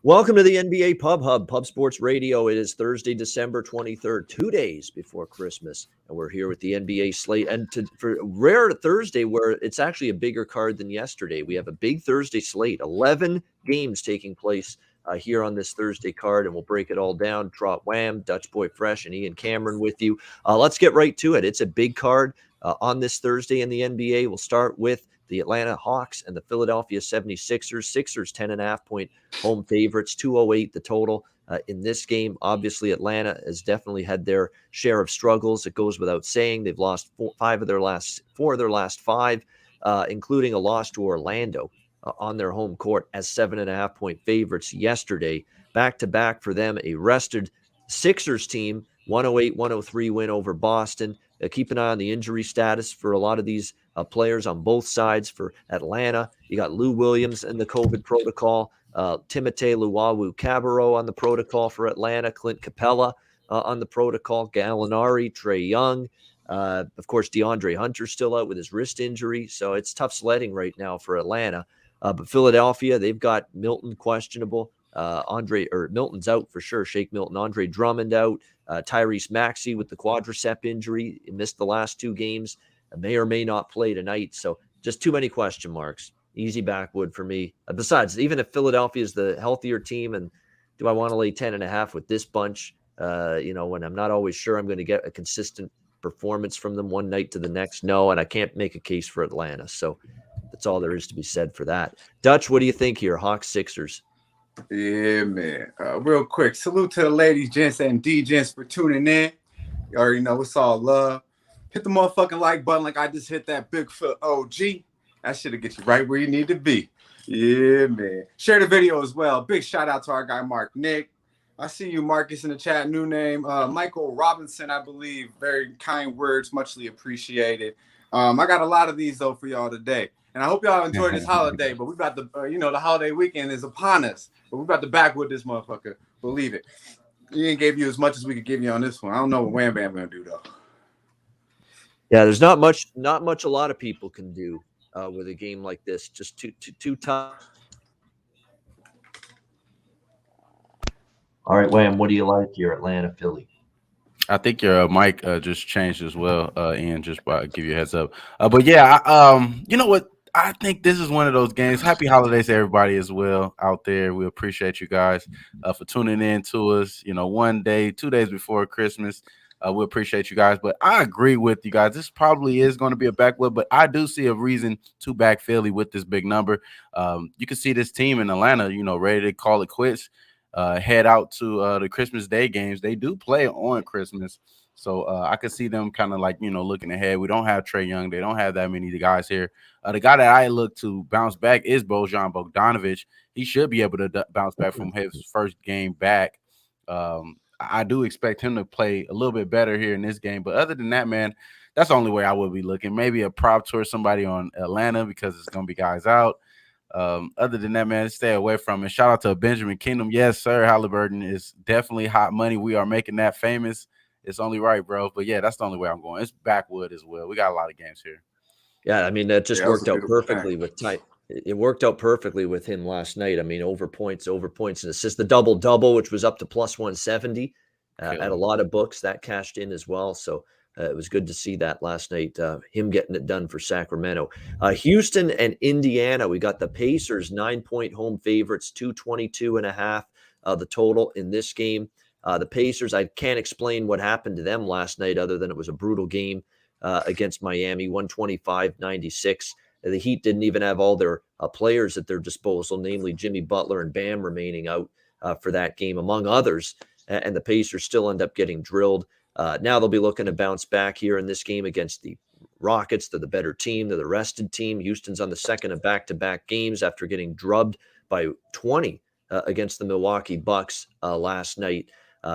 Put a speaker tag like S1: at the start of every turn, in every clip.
S1: Welcome to the NBA Pub Hub, Pub Sports Radio. It is Thursday, December 23rd, 2 days before Christmas, and we're here with the NBA slate. And for rare Thursday, where it's actually a bigger card than yesterday, we have a big Thursday slate, 11 games taking place here on this Thursday card, and we'll break it all down. Trot Wham, Dutch Boy Fresh, and Ian Cameron with you. Let's get right to it. It's a big card on this Thursday in the NBA. We'll start with the Atlanta Hawks and the Philadelphia 76ers. Sixers 10.5-point home favorites, 208 the total in this game. Obviously, Atlanta has definitely had their share of struggles. It goes without saying. They've lost four of their last five, including a loss to Orlando on their home court as 7.5-point favorites yesterday. Back-to-back for them, a rested Sixers team, 108-103 win over Boston. Keep an eye on the injury status for a lot of these players on both sides. For Atlanta, you got Lou Williams in the COVID protocol, Timothé Luwawu-Cabarrot on the protocol for Atlanta, Clint Capella on the protocol, Gallinari, Trae Young. Of course, DeAndre Hunter's still out with his wrist injury, so it's tough sledding right now for Atlanta. But Philadelphia, they've got Milton questionable. Milton's out for sure. Shake Milton. Andre Drummond out. Tyrese Maxey with the quadricep injury. He missed the last two games. May or may not play tonight. So just too many question marks. Easy backwood for me. Besides, even if Philadelphia is the healthier team, and do I want to lay 10.5 with this bunch? When I'm not always sure I'm going to get a consistent performance from them one night to the next. No, and I can't make a case for Atlanta. So that's all there is to be said for that. Dutch, what do you think here? Hawks, Sixers.
S2: Yeah, man. Real quick, salute to the ladies, gents, and D-gents for tuning in. You already know it's all love. Hit the motherfucking like button like I just hit that Bigfoot OG. That shit'll get you right where you need to be. Yeah, man. Share the video as well. Big shout out to our guy, Mark Nick. I see you, Marcus, in the chat. New name, Michael Robinson, I believe. Very kind words, muchly appreciated. I got a lot of these, though, for y'all today. And I hope y'all enjoyed this holiday, but we about to, the holiday weekend is upon us. But we about to backwood this motherfucker. Believe it. Ian gave you as much as we could give you on this one. I don't know what Wham Bam gonna do though.
S1: Yeah, there's not much a lot of people can do with a game like this. Just too tough. All right, Wham, what do you like here, Atlanta, Philly?
S3: I think your mic just changed as well, Ian. Just give you a heads up. But yeah, you know what? I think this is one of those games. Happy holidays to everybody as well out there. We appreciate you guys for tuning in to us. 1 day, 2 days before Christmas. We appreciate you guys. But I agree with you guys. This probably is going to be a backwood, but I do see a reason to back Philly with this big number. You can see this team in Atlanta, ready to call it quits. Head out to the Christmas Day games. They do play on Christmas. So I could see them kind of like, looking ahead. We don't have Trae Young. They don't have that many guys here. The guy that I look to bounce back is Bojan Bogdanovic. He should be able to bounce back from his first game back. I do expect him to play a little bit better here in this game. But other than that, man, that's the only way I would be looking. Maybe a prop towards somebody on Atlanta because it's going to be guys out. Other than that, man, stay away from it. Shout out to Benjamin Kingdom. Yes, sir. Halliburton is definitely hot money. We are making that famous. It's only right, bro. But yeah, that's the only way I'm going. It's backwood as well. We got a lot of games here.
S1: Yeah, I mean, that just worked out perfectly with Ty. It worked out perfectly with him last night. I mean, over points and assists. The double-double, which was up to plus 170 at a lot of books, that cashed in as well. So it was good to see that last night, him getting it done for Sacramento. Houston and Indiana, we got the Pacers 9-point home favorites, 222.5 the total in this game. The Pacers, I can't explain what happened to them last night other than it was a brutal game against Miami, 125-96. The Heat didn't even have all their players at their disposal, namely Jimmy Butler and Bam remaining out for that game, among others. And the Pacers still end up getting drilled. Now they'll be looking to bounce back here in this game against the Rockets. They're the better team. They're the rested team. Houston's on the second of back-to-back games after getting drubbed by 20 against the Milwaukee Bucks last night.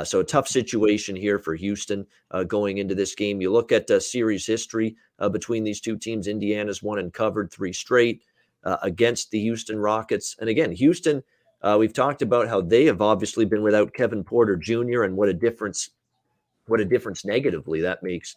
S1: So a tough situation here for Houston going into this game. You look at series history between these two teams. Indiana's won and covered 3 straight against the Houston Rockets. And again, Houston, we've talked about how they have obviously been without Kevin Porter Jr. and what a difference negatively that makes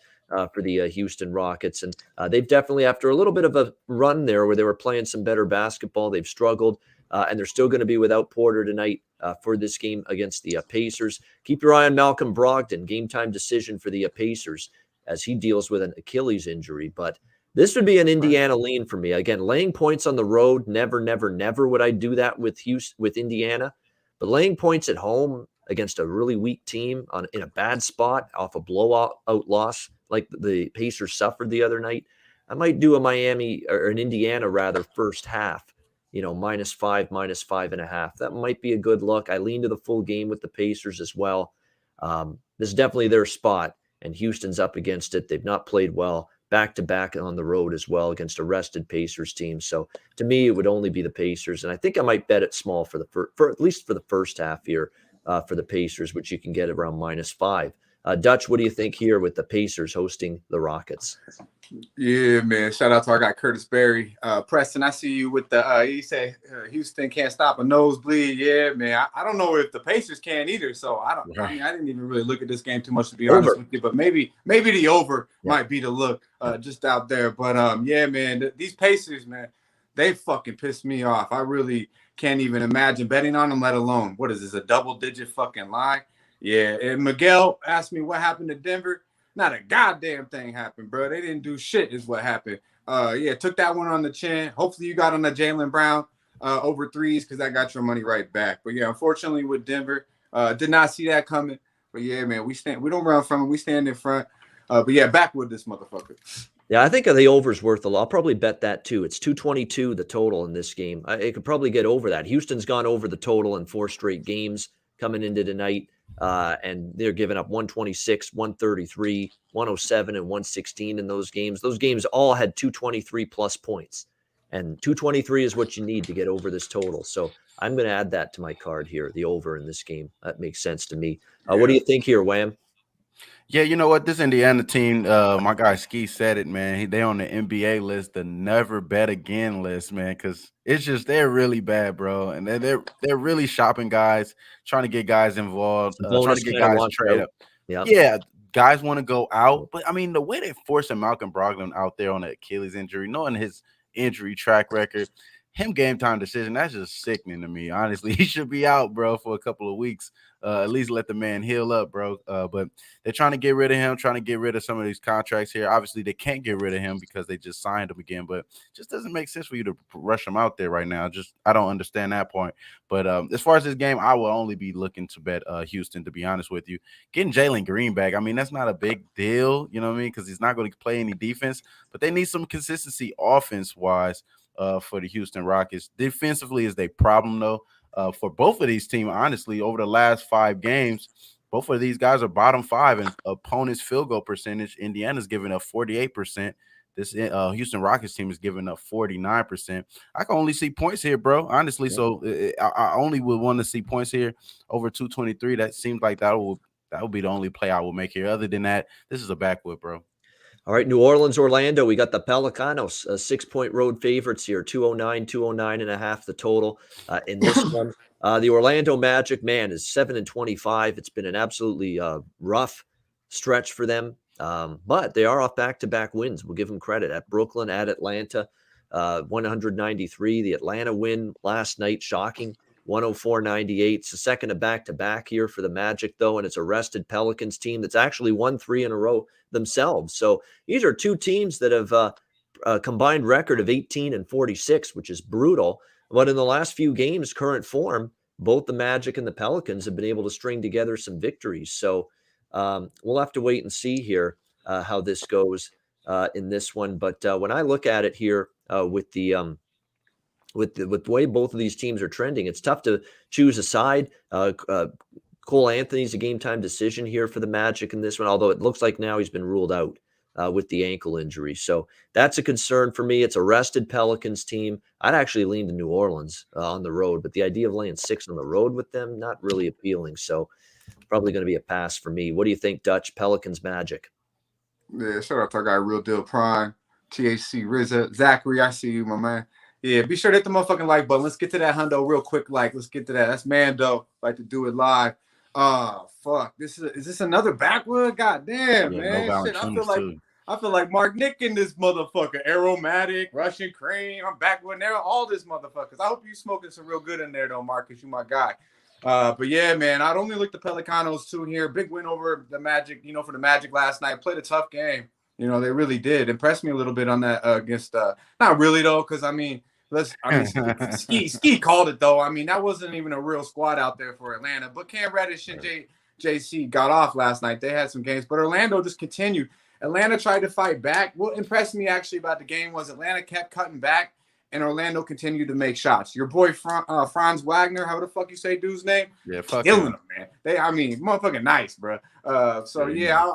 S1: for the Houston Rockets. And they've definitely, after a little bit of a run there where they were playing some better basketball, they've struggled. and they're still going to be without Porter tonight for this game against the Pacers. Keep your eye on Malcolm Brogdon, game time decision for the Pacers as he deals with an Achilles injury. But this would be an Indiana lean for me. Again, laying points on the road, never would I do that with Indiana. But laying points at home against a really weak team in a bad spot off a blowout loss like the Pacers suffered the other night, I might do a Miami or an Indiana rather first half, -5, -5.5. That might be a good look. I lean to the full game with the Pacers as well. This is definitely their spot, and Houston's up against it. They've not played well back-to-back on the road as well against a rested Pacers team. So to me, it would only be the Pacers, and I think I might bet it small for at least for the first half here for the Pacers, which you can get around -5. Dutch, what do you think here with the Pacers hosting the Rockets?
S2: Yeah, man. Shout out to our guy Curtis Berry. Preston, I see you with the you say Houston can't stop a nosebleed. Yeah, man. I don't know if the Pacers can either. So I didn't even really look at this game too much, to be honest with you. But maybe the over might be the look just out there. But yeah, man, these Pacers, man, they fucking pissed me off. I really can't even imagine betting on them, let alone what is this, a double-digit fucking line? Yeah, and Miguel asked me what happened to Denver. Not a goddamn thing happened, bro. They didn't do shit is what happened. Yeah, took that one on the chin. Hopefully you got on the Jaylen Brown over threes because that got your money right back. But yeah, unfortunately with Denver, did not see that coming. But yeah, man, we don't run from it. We stand in front. But yeah, back with this motherfucker.
S1: Yeah, I think the over's worth a lot. I'll probably bet that too. It's 222 the total in this game. It could probably get over that. Houston's gone over the total in 4 straight games coming into tonight. And they're giving up 126, 133, 107, and 116 in those games. Those games all had 223 plus points. And 223 is what you need to get over this total. So I'm going to add that to my card here, the over in this game. That makes sense to me. What do you think here, Wham?
S3: Yeah, you know what? This Indiana team, my guy Ski said it, man. They on the NBA list, the never bet again list, man, because it's just they're really bad, bro. And they're really shopping guys, trying to get guys involved, trying to get guys traded up. Yeah, guys want to go out. But I mean, the way they forcing Malcolm Brogdon out there on the Achilles injury, knowing his injury track record, him game time decision, that's just sickening to me. Honestly, he should be out, bro, for a couple of weeks. At least let the man heal up, bro. But they're trying to get rid of him, trying to get rid of some of these contracts here. Obviously, they can't get rid of him because they just signed him again. But it just doesn't make sense for you to rush him out there right now. I don't understand that point. But as far as this game, I will only be looking to bet Houston, to be honest with you. Getting Jalen Green back, I mean, that's not a big deal, you know what I mean? Because he's not going to play any defense. But they need some consistency offense-wise for the Houston Rockets. Defensively is their problem, though. For both of these teams, honestly, over the last 5 games, both of these guys are bottom 5 in opponents' field goal percentage. Indiana's giving up 48%. This Houston Rockets team is giving up 49%. I can only see points here, bro, honestly. Yeah. So I only would want to see points here over 223. That seems like that would be the only play I will make here. Other than that, this is a backwood, bro.
S1: All right, New Orleans, Orlando. We got the Pelicanos, 6-point road favorites here, 209.5 the total in this one. The Orlando Magic, man, is 7-25. It's been an absolutely rough stretch for them, but they are off back-to-back wins. We'll give them credit at Brooklyn, at Atlanta, 193. The Atlanta win last night, shocking. 104.98. It's the second of back-to-back here for the Magic, though, and it's a rested Pelicans team that's actually won 3 in a row themselves. So these are 2 teams that have a combined record of 18-46, which is brutal. But in the last few games, current form, both the Magic and the Pelicans have been able to string together some victories. So we'll have to wait and see here how this goes in this one. But when I look at it here with the way both of these teams are trending, it's tough to choose a side. Cole Anthony's a game time decision here for the Magic in this one, although it looks like now he's been ruled out with the ankle injury. So that's a concern for me. It's a rested Pelicans team. I'd actually lean to New Orleans on the road, but the idea of laying 6 on the road with them, not really appealing. So probably going to be a pass for me. What do you think, Dutch? Pelicans Magic?
S2: Yeah, shout out to our guy Real Deal Prime, THC Rizza, Zachary. I see you, my man. Yeah, be sure to hit the motherfucking like button. Let's get to that hundo real quick. Let's get to that. That's Mando. Like to do it live. Fuck. Is this another backwood? God damn, man.
S3: No
S2: shit, I feel like
S3: too.
S2: I feel like Mark Nick in this motherfucker. Aromatic, Russian cream. I'm back with all this motherfuckers. I hope you smoking some real good in there though, Marcus. You my guy. But yeah, man, I'd only look the Pelicanos too here. Big win over the Magic, for the Magic last night. Played a tough game. They really did. Impressed me a little bit on that against not really though, because Ski called it though. I mean, that wasn't even a real squad out there for Atlanta. But Cam Reddish and JC got off last night. They had some games, but Orlando just continued. Atlanta tried to fight back. What impressed me actually about the game was Atlanta kept cutting back, and Orlando continued to make shots. Your boy Franz Wagner, how the fuck you say dude's name?
S3: Yeah, fuck
S2: killing
S3: him,
S2: man. Motherfucking nice, bro. I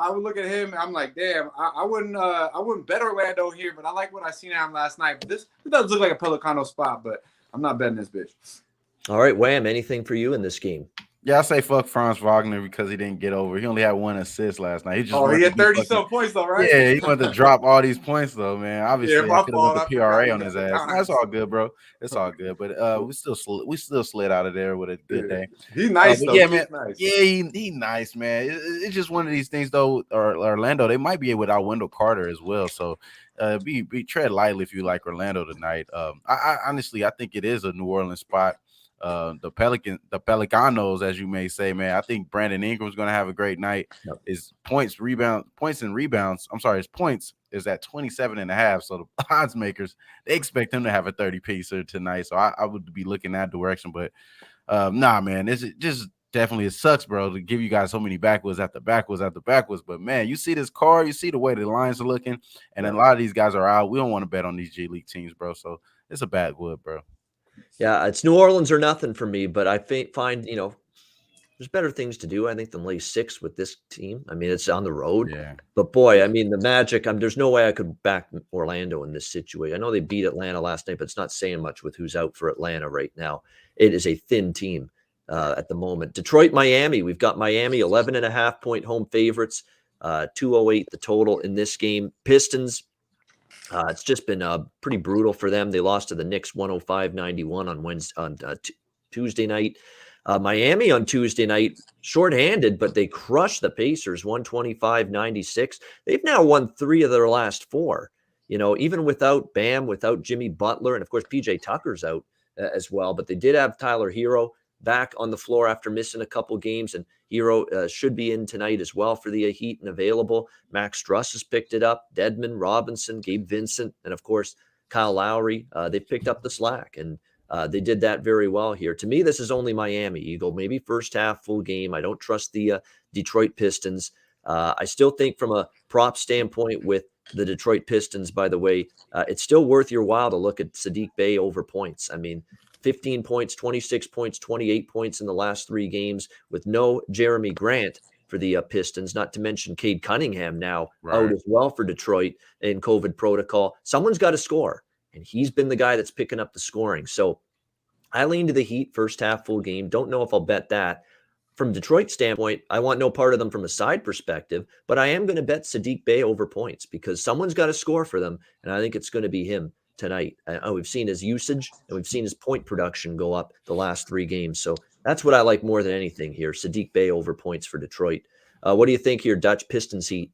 S2: would look at him. I'm like, damn, I wouldn't bet Orlando here, but I like what I seen out of him last night. But this does look like a Pelicano spot, but I'm not betting this bitch.
S1: All right, Wham, anything for you in this game?
S3: Yeah, I say fuck Franz Wagner because he didn't get over. He only had 1 assist last night.
S2: He had 30-some points though, right?
S3: Yeah, he wanted to drop all these points though, man. Obviously, I could have put the PRA on his ass. That's all good, bro. It's all good. But we still slid out of there with a good day.
S2: He's nice though.
S3: Yeah, man.
S2: Nice.
S3: Yeah, he nice, man. It's just one of these things though. Orlando, they might be without Wendell Carter as well. So be tread lightly if you like Orlando tonight. I honestly think it is a New Orleans spot. The Pelicanos, as you may say, man. I think Brandon Ingram's going to have a great night.
S1: Yep.
S3: His points and rebounds. I'm sorry, his points is at 27.5. So the odds makers, they expect him to have a 30-piecer tonight. So I would be looking that direction. But nah, man, it's just definitely it sucks, bro, to give you guys so many backwards after backwards after backwards. But man, you see this card, you see the way the lines are looking, and a lot of these guys are out. We don't want to bet on these G League teams, bro. So it's a bad wood, bro.
S1: Yeah, it's New Orleans or nothing for me, but I find, there's better things to do, I think, than lay 6 with this team. I mean, it's on the road.
S3: Yeah.
S1: But boy, I mean, the Magic, there's no way I could back Orlando in this situation. I know they beat Atlanta last night, but it's not saying much with who's out for Atlanta right now. It is a thin team at the moment. Detroit, Miami. We've got Miami 11.5-point home favorites, 208 the total in this game. Pistons. It's just been pretty brutal for them. They lost to the Knicks 105-91 on Tuesday night. Miami on Tuesday night, shorthanded, but they crushed the Pacers 125-96. They've now won 3 of their last 4. Even without Bam, without Jimmy Butler, and of course PJ Tucker's out as well. But they did have Tyler Hero back on the floor after missing a couple games, and Hero should be in tonight as well for the Heat and available. Max Struss has picked it up. Dedmon, Robinson, Gabe Vincent, and of course Kyle Lowry. They've picked up the slack, and they did that very well here. To me, this is only Miami. You go maybe first half, full game. I don't trust the Detroit Pistons. I still think from a prop standpoint with the Detroit Pistons, by the way, it's still worth your while to look at Saddiq Bey over points. I mean, 15 points, 26 points, 28 points in the last 3 games with no Jeremy Grant for the Pistons, not to mention Cade Cunningham now out as well for Detroit in COVID protocol. Someone's got to score, and he's been the guy that's picking up the scoring. So I lean to the Heat first half, full game. Don't know if I'll bet that. From Detroit standpoint, I want no part of them from a side perspective, but I am going to bet Saddiq Bey over points because someone's got to score for them, and I think it's going to be him tonight. We've seen his usage and we've seen his point production go up the last 3 games. So that's what I like more than anything here. Saddiq Bey over points for Detroit. What do you think here, Dutch? Pistons Heat?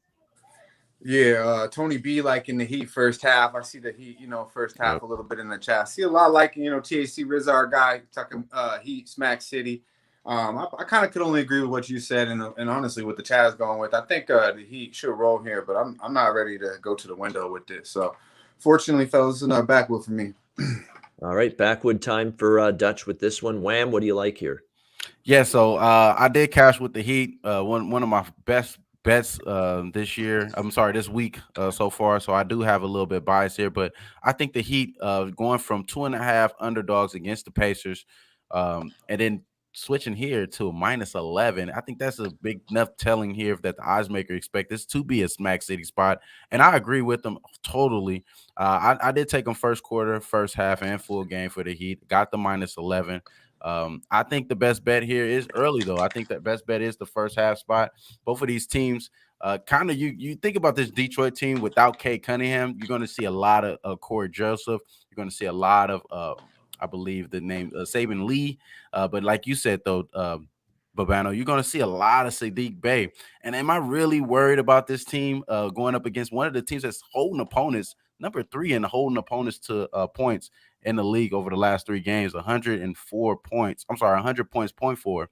S2: Yeah, Tony B in the Heat first half. I see the Heat, first half a little bit in the chat. I see a lot TAC Rizza, our guy, talking Heat, Smack City. I kind of could only agree with what you said, and honestly, what the chat's going with, I think the Heat should roll here, but I'm not ready to go to the window with this. So, fortunately, fellas, it's another backwood for me.
S1: All right, backwood time for Dutch with this one. Wham, what do you like here?
S3: Yeah, so I did cash with the Heat. One of my best bets this week so far. So I do have a little bit bias here, but I think the Heat going from 2.5 underdogs against the Pacers, and then switching here to a -11. I think that's a big enough telling here that the odds maker expect this to be a Smack City spot. And I agree with them totally. I did take them first quarter, first half, and full game for the Heat. Got the -11. I think the best bet here is early, though. I think that best bet is the first half spot. Both of these teams, kind of you think about this Detroit team without Cade Cunningham, you're going to see a lot of Corey Joseph. You're going to see a lot of I believe the name Saban Lee. But like you said, though, Babano, you're going to see a lot of Sadiq Bey. And am I really worried about this team going up against one of the teams that's holding opponents, number 3 in holding opponents to points in the league over the last 3 games, 104 points. I'm sorry, 100 points, 0.4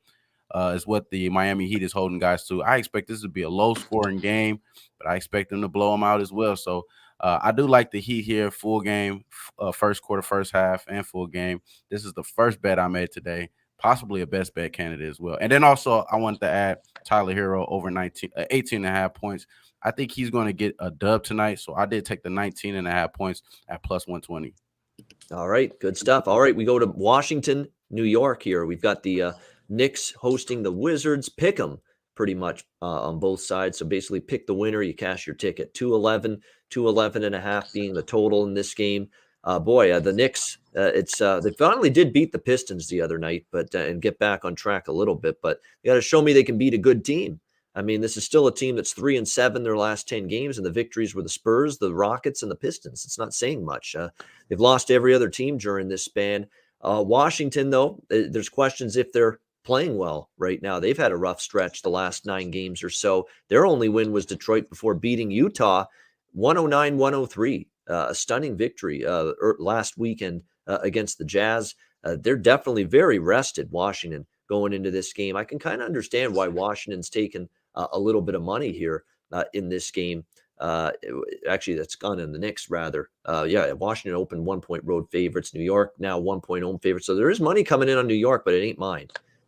S3: is what the Miami Heat is holding guys to. I expect this to be a low-scoring game, but I expect them to blow them out as well. So I do like the Heat here, full game, first quarter, first half, and full game. This is the first bet I made today, possibly a best bet candidate as well. And then also I wanted to add Tyler Hero over 18 and a half points. I think he's going to get a dub tonight, so I did take the 19 and a half points at plus 120.
S1: All right, good stuff. All right, we go to Washington, New York here. We've got the Knicks hosting the Wizards. Pick 'em pretty much on both sides. So basically pick the winner, you cash your ticket. 211 and a half being the total in this game. The Knicks, they finally did beat the Pistons the other night, but and get back on track a little bit. But they got to show me they can beat a good team. I mean, this is still a team that's 3-7 their last 10 games, and the victories were the Spurs, the Rockets, and the Pistons. It's not saying much. They've lost to every other team during this span. Washington, though, there's questions if they're playing well right now. They've had a rough stretch the last 9 games or so. Their only win was Detroit before beating Utah 109-103. A stunning victory last weekend against the Jazz. They're definitely very rested, Washington, going into this game. I can kind of understand why Washington's taken a little bit of money here in this game. Actually, that's gone in the Knicks, rather. Washington opened 1-point road favorites. New York now 1-point home favorites. So there is money coming in on New York, but it ain't mine.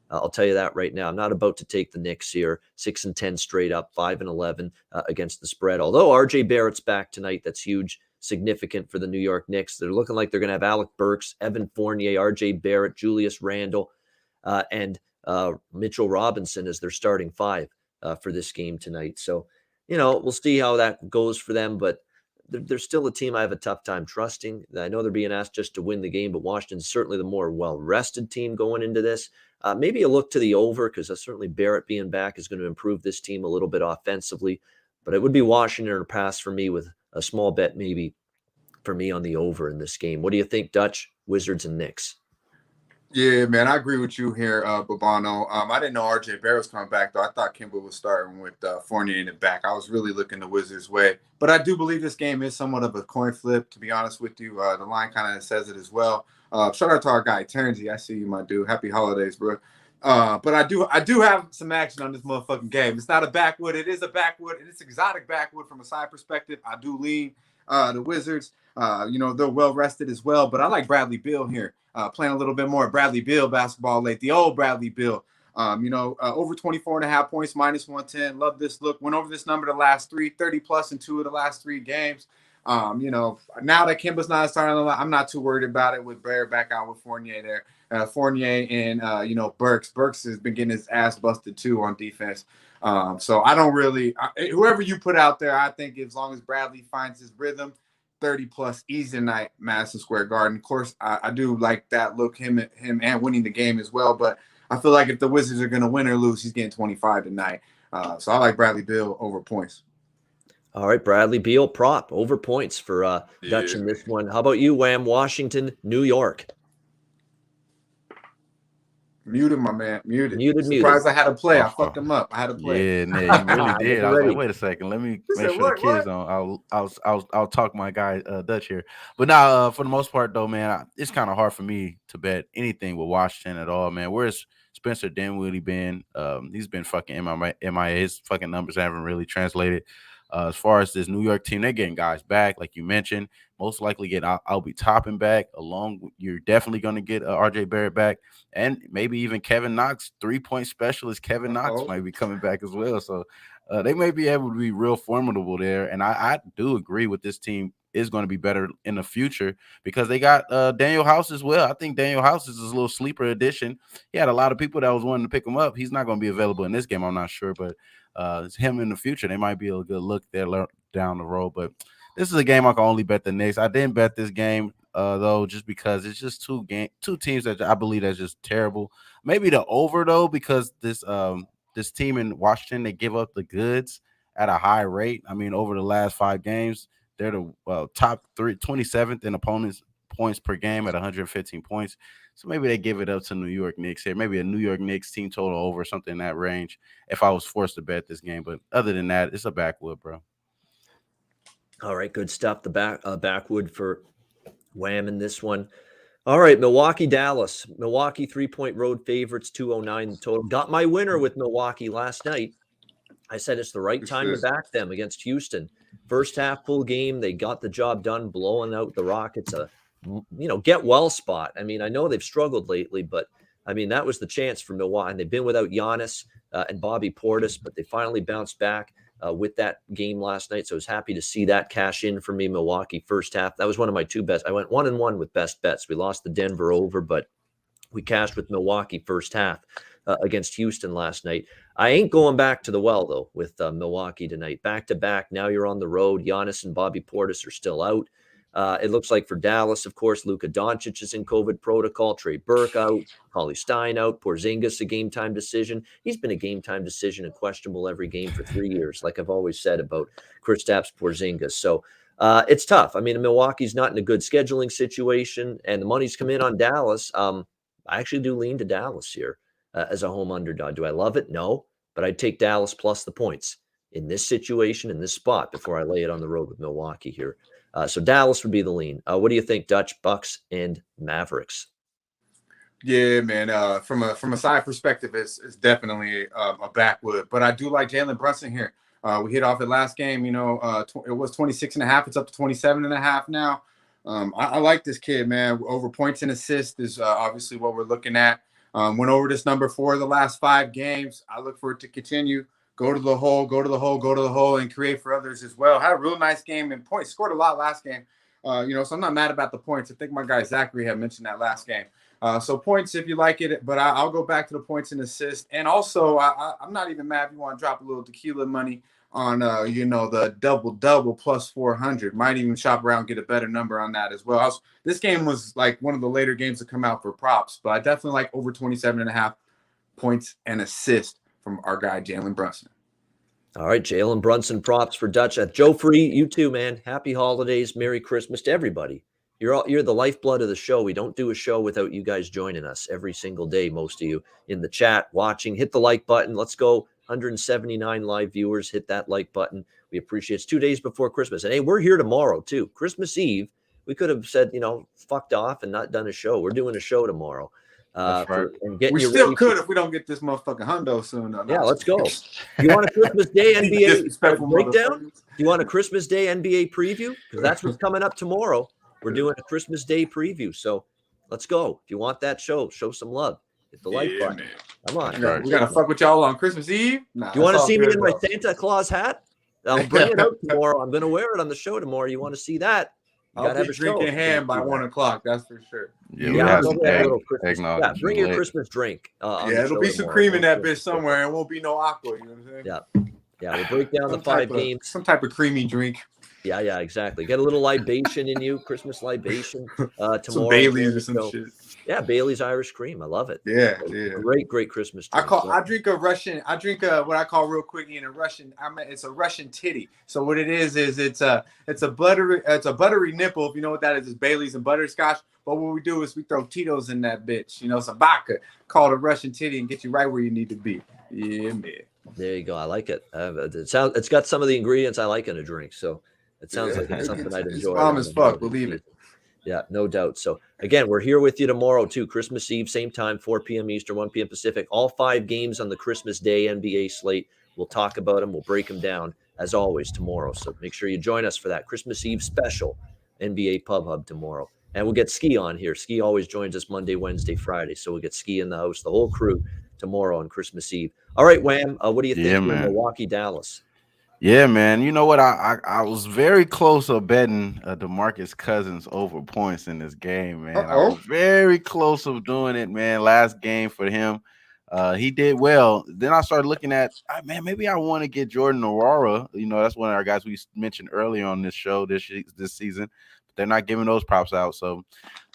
S1: I'll tell you that right now. I'm not about to take the Knicks here. 6-10 straight up, 5-11 against the spread. Although RJ Barrett's back tonight, that's huge, significant for the New York Knicks. They're looking like they're going to have Alec Burks, Evan Fournier, RJ Barrett, Julius Randle, and Mitchell Robinson as their starting 5 for this game tonight. So, we'll see how that goes for them, but they're still a team I have a tough time trusting. I know they're being asked just to win the game, but Washington's certainly the more well-rested team going into this. Maybe a look to the over, because certainly Barrett being back is going to improve this team a little bit offensively, but it would be Washington or pass for me with a small bet maybe for me on the over in this game. What do you think, Dutch? Wizards and Knicks?
S2: Yeah, man, I agree with you here, Babano. I didn't know RJ Barrett was coming back, though. I thought Kimber was starting with Fournier in the back. I was really looking the Wizards' way. But I do believe this game is somewhat of a coin flip, to be honest with you. The line kind of says it as well. Shout out to our guy, Terrenzy. I see you, my dude. Happy holidays, bro. But I do have some action on this motherfucking game. It's not a backwood. It is a backwood. It's exotic backwood from a side perspective. I do lean the Wizards. They're well rested as well. But I like Bradley Beal here. Playing a little bit more Bradley Beal basketball late. The old Bradley Beal. Over 24 and a half points, minus 110. Love this look. Went over this number the last 30 plus in 2 of the last 3 games. Now that Kimba's not starting, I'm not too worried about it with Bear back out with Fournier there. Fournier and, Burks. Burks has been getting his ass busted too on defense. So I don't really, whoever you put out there, I think as long as Bradley finds his rhythm, 30 plus easy tonight, Madison Square Garden. Of course, I do like that look, him and winning the game as well. But I feel like if the Wizards are going to win or lose, he's getting 25 tonight. So I like Bradley Beal over points.
S1: All right, Bradley Beal prop over points for Dutch in this one. How about you, Wham? Washington, New York.
S2: Muted, my man. Muted.
S1: Surprised
S2: I had to play. I fucked him up. I had to play.
S3: Yeah, man, you really did. I was like, wait a second. Let me make sure the kids on. I'll talk my guy Dutch here. But now, for the most part, though, man, it's kind of hard for me to bet anything with Washington at all, man. Where's Spencer Dinwiddie been? He's been fucking MIA. His fucking numbers haven't really translated. As far as this New York team, they're getting guys back, like you mentioned. Most likely get Obi Toppin back. You're definitely going to get RJ Barrett back, and maybe even Kevin Knox, 3-point specialist Kevin Knox might be coming back as well. So they may be able to be real formidable there. And I do agree with this team is going to be better in the future because they got Daniel House as well. I think Daniel House is a little sleeper addition. He had a lot of people that was wanting to pick him up. He's not going to be available in this game, I'm not sure, but it's him in the future. They might be a good look there down the road. But this is a game I can only bet the Knicks. I didn't bet this game though, just because it's just two teams that I believe that's just terrible. Maybe the over though, because this team in Washington, they give up the goods at a high rate. I mean, over the last 5 games, they're the top 27th in opponents' points per game at 115 points. So maybe they give it up to New York Knicks here. Maybe a New York Knicks team total over something in that range if I was forced to bet this game. But other than that, it's a backwood, bro.
S1: All right, good stuff. The backwood for Wham in this one. All right, Milwaukee, Dallas. Milwaukee 3-point road favorites, 209 total. Got my winner with Milwaukee last night. I said it's the right time to back them against Houston. First half full game, they got the job done, blowing out the Rockets. Get well spot. I mean, I know they've struggled lately, but I mean that was the chance for Milwaukee. And they've been without Giannis and Bobby Portis, but they finally bounced back with that game last night. So I was happy to see that cash in for me. Milwaukee first half. That was one of my 2 bets. I went 1-1 with best bets. We lost the Denver over, but we cashed with Milwaukee first half against Houston last night. I ain't going back to the well, though, with Milwaukee tonight. Back-to-back, now you're on the road. Giannis and Bobby Portis are still out. It looks like for Dallas, of course, Luka Doncic is in COVID protocol. Trey Burke out. Cauley Stein out. Porzingis a game-time decision. He's been a game-time decision and questionable every game for 3 years, like I've always said about Kristaps Porzingis. So it's tough. I mean, Milwaukee's not in a good scheduling situation, and the money's come in on Dallas. I actually do lean to Dallas here as a home underdog. Do I love it? No, but I'd take Dallas plus the points in this situation, in this spot, before I lay it on the road with Milwaukee here. So Dallas would be the lean. What do you think, Dutch, Bucks, and Mavericks?
S2: Yeah, man. From a side perspective, it's definitely a backwood. But I do like Jalen Brunson here. We hit off the last game. It was 26.5. It's up to 27.5 now. I like this kid, man. Over points and assists is obviously what we're looking at. Went over this number 4 the last 5 games. I look for it to continue. Go to the hole, and create for others as well. Had a real nice game and points. Scored a lot last game. So I'm not mad about the points. I think my guy Zachary had mentioned that last game. So points if you like it, but I'll go back to the points and assists. And also, I'm not even mad if you want to drop a little tequila money on, the double plus 400. Might even shop around, get a better number on that as well. This game was like one of the later games to come out for props, but I definitely like over 27.5 points and assists from our guy, Jalen Brunson.
S1: All right, Jalen Brunson props for Dutch. Joe Free, you too, man. Happy holidays. Merry Christmas to everybody. You're the lifeblood of the show. We don't do a show without you guys joining us every single day, most of you in the chat, watching. Hit the like button. Let's go. 179 live viewers. Hit that like button. We appreciate it. It's 2 days before Christmas. And, hey, we're here tomorrow, too. Christmas Eve. We could have said, fucked off and not done a show. We're doing a show tomorrow.
S2: That's right. We still could if we don't get this motherfucking hundo soon.
S1: Yeah, let's go. You want a Christmas Day NBA breakdown? Do you want a Christmas Day NBA preview? Because that's what's coming up tomorrow. We're doing a Christmas Day preview. So let's go. If you want that show some love. Hit the like button. Man. Come on.
S2: We're going to fuck with y'all on Christmas Eve?
S1: Nah, you want to see me in my Santa Claus hat? I'll bring it out tomorrow. I'm going to wear it on the show tomorrow. You want to see that?
S2: I'll be drinking ham by 1 o'clock. That's for sure.
S3: Yeah,
S1: bring your Christmas drink.
S2: It'll be some cream in that bitch somewhere. It won't be no aqua. You know what I'm saying?
S1: Yeah. We'll break down the 5 games.
S2: Some type of creamy drink.
S1: Yeah, exactly. Get a little libation in you, Christmas libation tomorrow.
S2: Some Bailey's or some shit.
S1: Yeah, Bailey's Irish Cream. I love it.
S2: Yeah.
S1: Great Christmas drink.
S2: I drink what I call real quick in a Russian. It's a Russian titty. So what it is it's a buttery nipple. If you know what that is, it's Bailey's and butterscotch. But what we do is we throw Tito's in that bitch. Some vodka. Call it a Russian titty and get you right where you need to be. Yeah, man.
S1: There you go. I like it. It's got some of the ingredients I like in a drink. So it sounds like it's something I'd enjoy.
S2: It's bomb as fuck. Believe it.
S1: Yeah, no doubt. So, again, we're here with you tomorrow, too. Christmas Eve, same time, 4 p.m. Eastern, 1 p.m. Pacific. All 5 games on the Christmas Day NBA slate. We'll talk about them. We'll break them down, as always, tomorrow. So make sure you join us for that Christmas Eve special NBA Pub Hub tomorrow. And we'll get Ski on here. Ski always joins us Monday, Wednesday, Friday. So we'll get Ski in the house, the whole crew, tomorrow on Christmas Eve. All right, Wham, what do you think of Milwaukee, Dallas?
S3: Yeah, man. You know what? I was very close of betting DeMarcus Cousins over points in this game, man. I was very close of doing it, man. Last game for him. He did well. Then I started looking at, maybe I want to get Jordan Nwora. That's one of our guys we mentioned earlier on this show this season. But they're not giving those props out. So,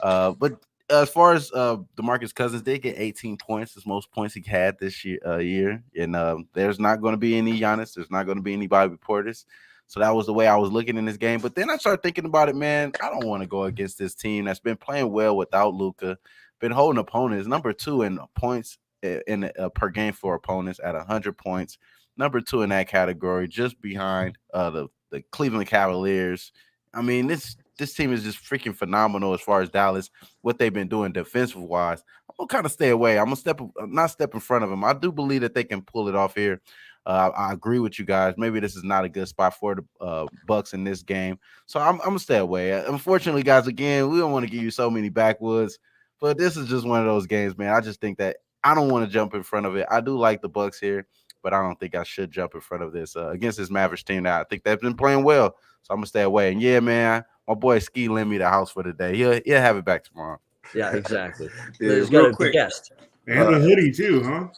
S3: but as far as DeMarcus Cousins, they get 18 points. It's most points he had this year. And there's not going to be any Giannis. There's not going to be any Bobby Portis. So that was the way I was looking in this game. But then I started thinking about it, man. I don't want to go against this team that's been playing well without Luka. been holding opponents. Number 2 in points in per game for opponents at 100 points. Number 2 in that category, just behind the Cleveland Cavaliers. I mean, this team is just freaking phenomenal as far as Dallas, what they've been doing defensive wise. I'm gonna kind of stay away. I'm gonna not step in front of them. I do believe that they can pull it off here. I agree with you guys. Maybe this is not a good spot for the Bucks in this game, so I'm gonna stay away. Unfortunately, guys, again, we don't want to give you so many backwoods, but this is just one of those games, man. I just think that I don't want to jump in front of it. I do like the Bucks here, but I don't think I should jump in front of this against this Mavericks team. That I think they've been playing well, so I'm gonna stay away. And yeah, man, my boy Ski lent me the house for the day. He'll have it back tomorrow.
S1: Yeah, exactly.
S2: Yeah,
S1: He's
S2: real
S1: got a
S2: quick.
S1: guest.
S4: And the hoodie too, huh?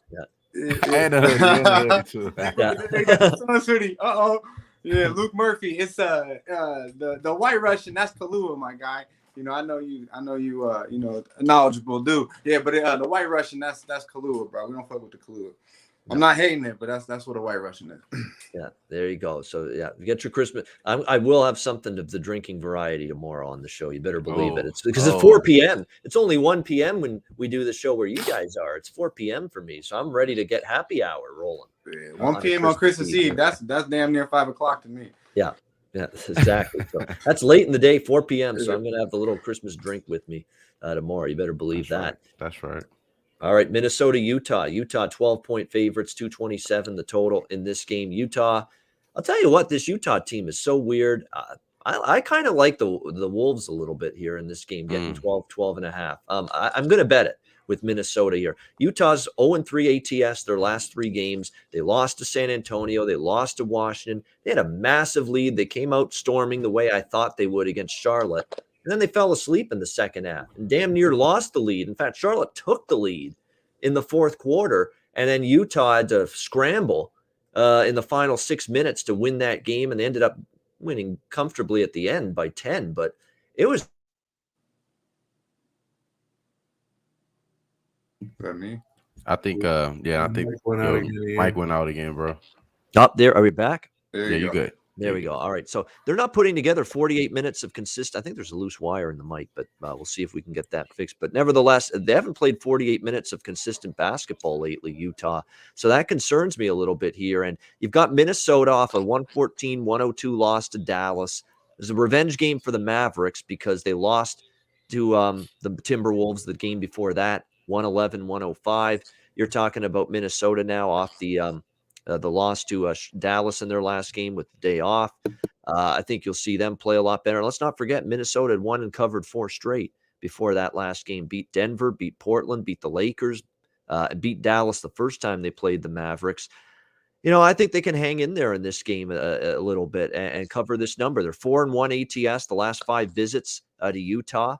S3: And the hoodie too.
S2: They got the Suns hoodie. Yeah, Luke Murphy. It's the White Russian. That's Kahlua, my guy. You know, I know you you know, a knowledgeable dude. Yeah, but the White Russian, that's Kahlua, bro. We don't fuck with the Kahlua. I'm not hating it, but that's what a White Russian is.
S1: Yeah, there you go. So yeah, get your Christmas. I will have something of the drinking variety tomorrow on the show. You better believe it. It's because it's 4 p.m. It's only 1 p.m. when we do the show where you guys are. It's 4 p.m. for me, so I'm ready to get happy hour rolling.
S2: Yeah, 1 p.m. on Christmas Eve. That's damn near 5 o'clock to me.
S1: Yeah, exactly. So that's late in the day, 4 p.m. So I'm gonna have the little Christmas drink with me tomorrow. You better believe that.
S3: Right. That's right. All
S1: right, Minnesota, Utah. Utah 12-point favorites, 227 the total in this game. Utah, I'll tell you what, this Utah team is so weird. I kind of like the Wolves a little bit here in this game, getting 12 and a half. I'm going to bet it with Minnesota here. Utah's 0-3 ATS their last 3 games. They lost to San Antonio. They lost to Washington. They had a massive lead. They came out storming the way I thought they would against Charlotte. And then they fell asleep in the second half and damn near lost the lead. In fact, Charlotte took the lead in the fourth quarter, and then Utah had to scramble in the final 6 minutes to win that game, and they ended up winning comfortably at the end by 10. But it was.
S2: That me?
S3: I think, I think Mike went out again, bro.
S1: Up there. Are we back?
S2: There
S3: you good.
S1: There we go. All right. So they're not putting together 48 minutes of consistent. I think there's a loose wire in the mic, but we'll see if we can get that fixed. But nevertheless, they haven't played 48 minutes of consistent basketball lately, Utah. So that concerns me a little bit here. And you've got Minnesota off a 114-102 loss to Dallas. There's a revenge game for the Mavericks because they lost to the Timberwolves the game before that, 111-105. You're talking about Minnesota now off the loss to Dallas in their last game with the day off. I think you'll see them play a lot better. Let's not forget Minnesota had won and covered 4 straight before that last game. Beat Denver, beat Portland, beat the Lakers, beat Dallas the first time they played the Mavericks. You know, I think they can hang in there in this game a little bit and cover this number. They're 4-1 ATS the last 5 visits to Utah.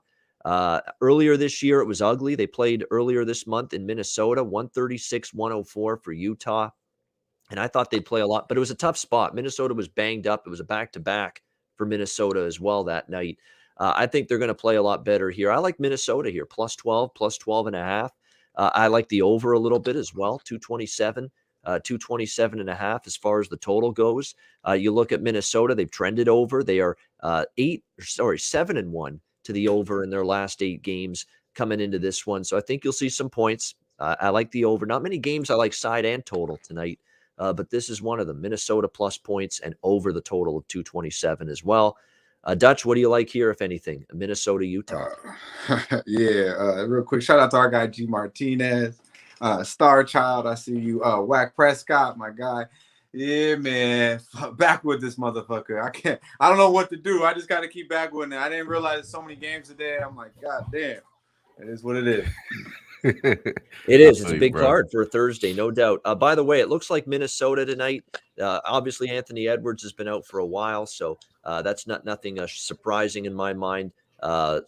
S1: Earlier this year, it was ugly. They played earlier this month in Minnesota, 136-104 for Utah. And I thought they'd play a lot, but it was a tough spot. Minnesota was banged up. It was a back-to-back for Minnesota as well that night. I think they're going to play a lot better here. I like Minnesota here, plus 12, plus 12 and a half. I like the over a little bit as well, 227, 227 and a half as far as the total goes. You look at Minnesota, they've trended over. They are 7-1 to the over in their last 8 games coming into this one. So I think you'll see some points. I like the over. Not many games I like side and total tonight. But this is one of them. Minnesota plus points and over the total of 227 as well. Dutch, what do you like here, if anything? Minnesota, Utah.
S2: Real quick, shout out to our guy G Martinez, Star Child. I see you, Whack Prescott, my guy. Yeah, man, back with this motherfucker. I don't know what to do. I just got to keep back with it. I didn't realize so many games today. I'm like, God damn, it is what it is.
S1: It is. It's a big card for a Thursday, no doubt. By the way, it looks like Minnesota tonight. Obviously, Anthony Edwards has been out for a while, so that's nothing surprising in my mind. So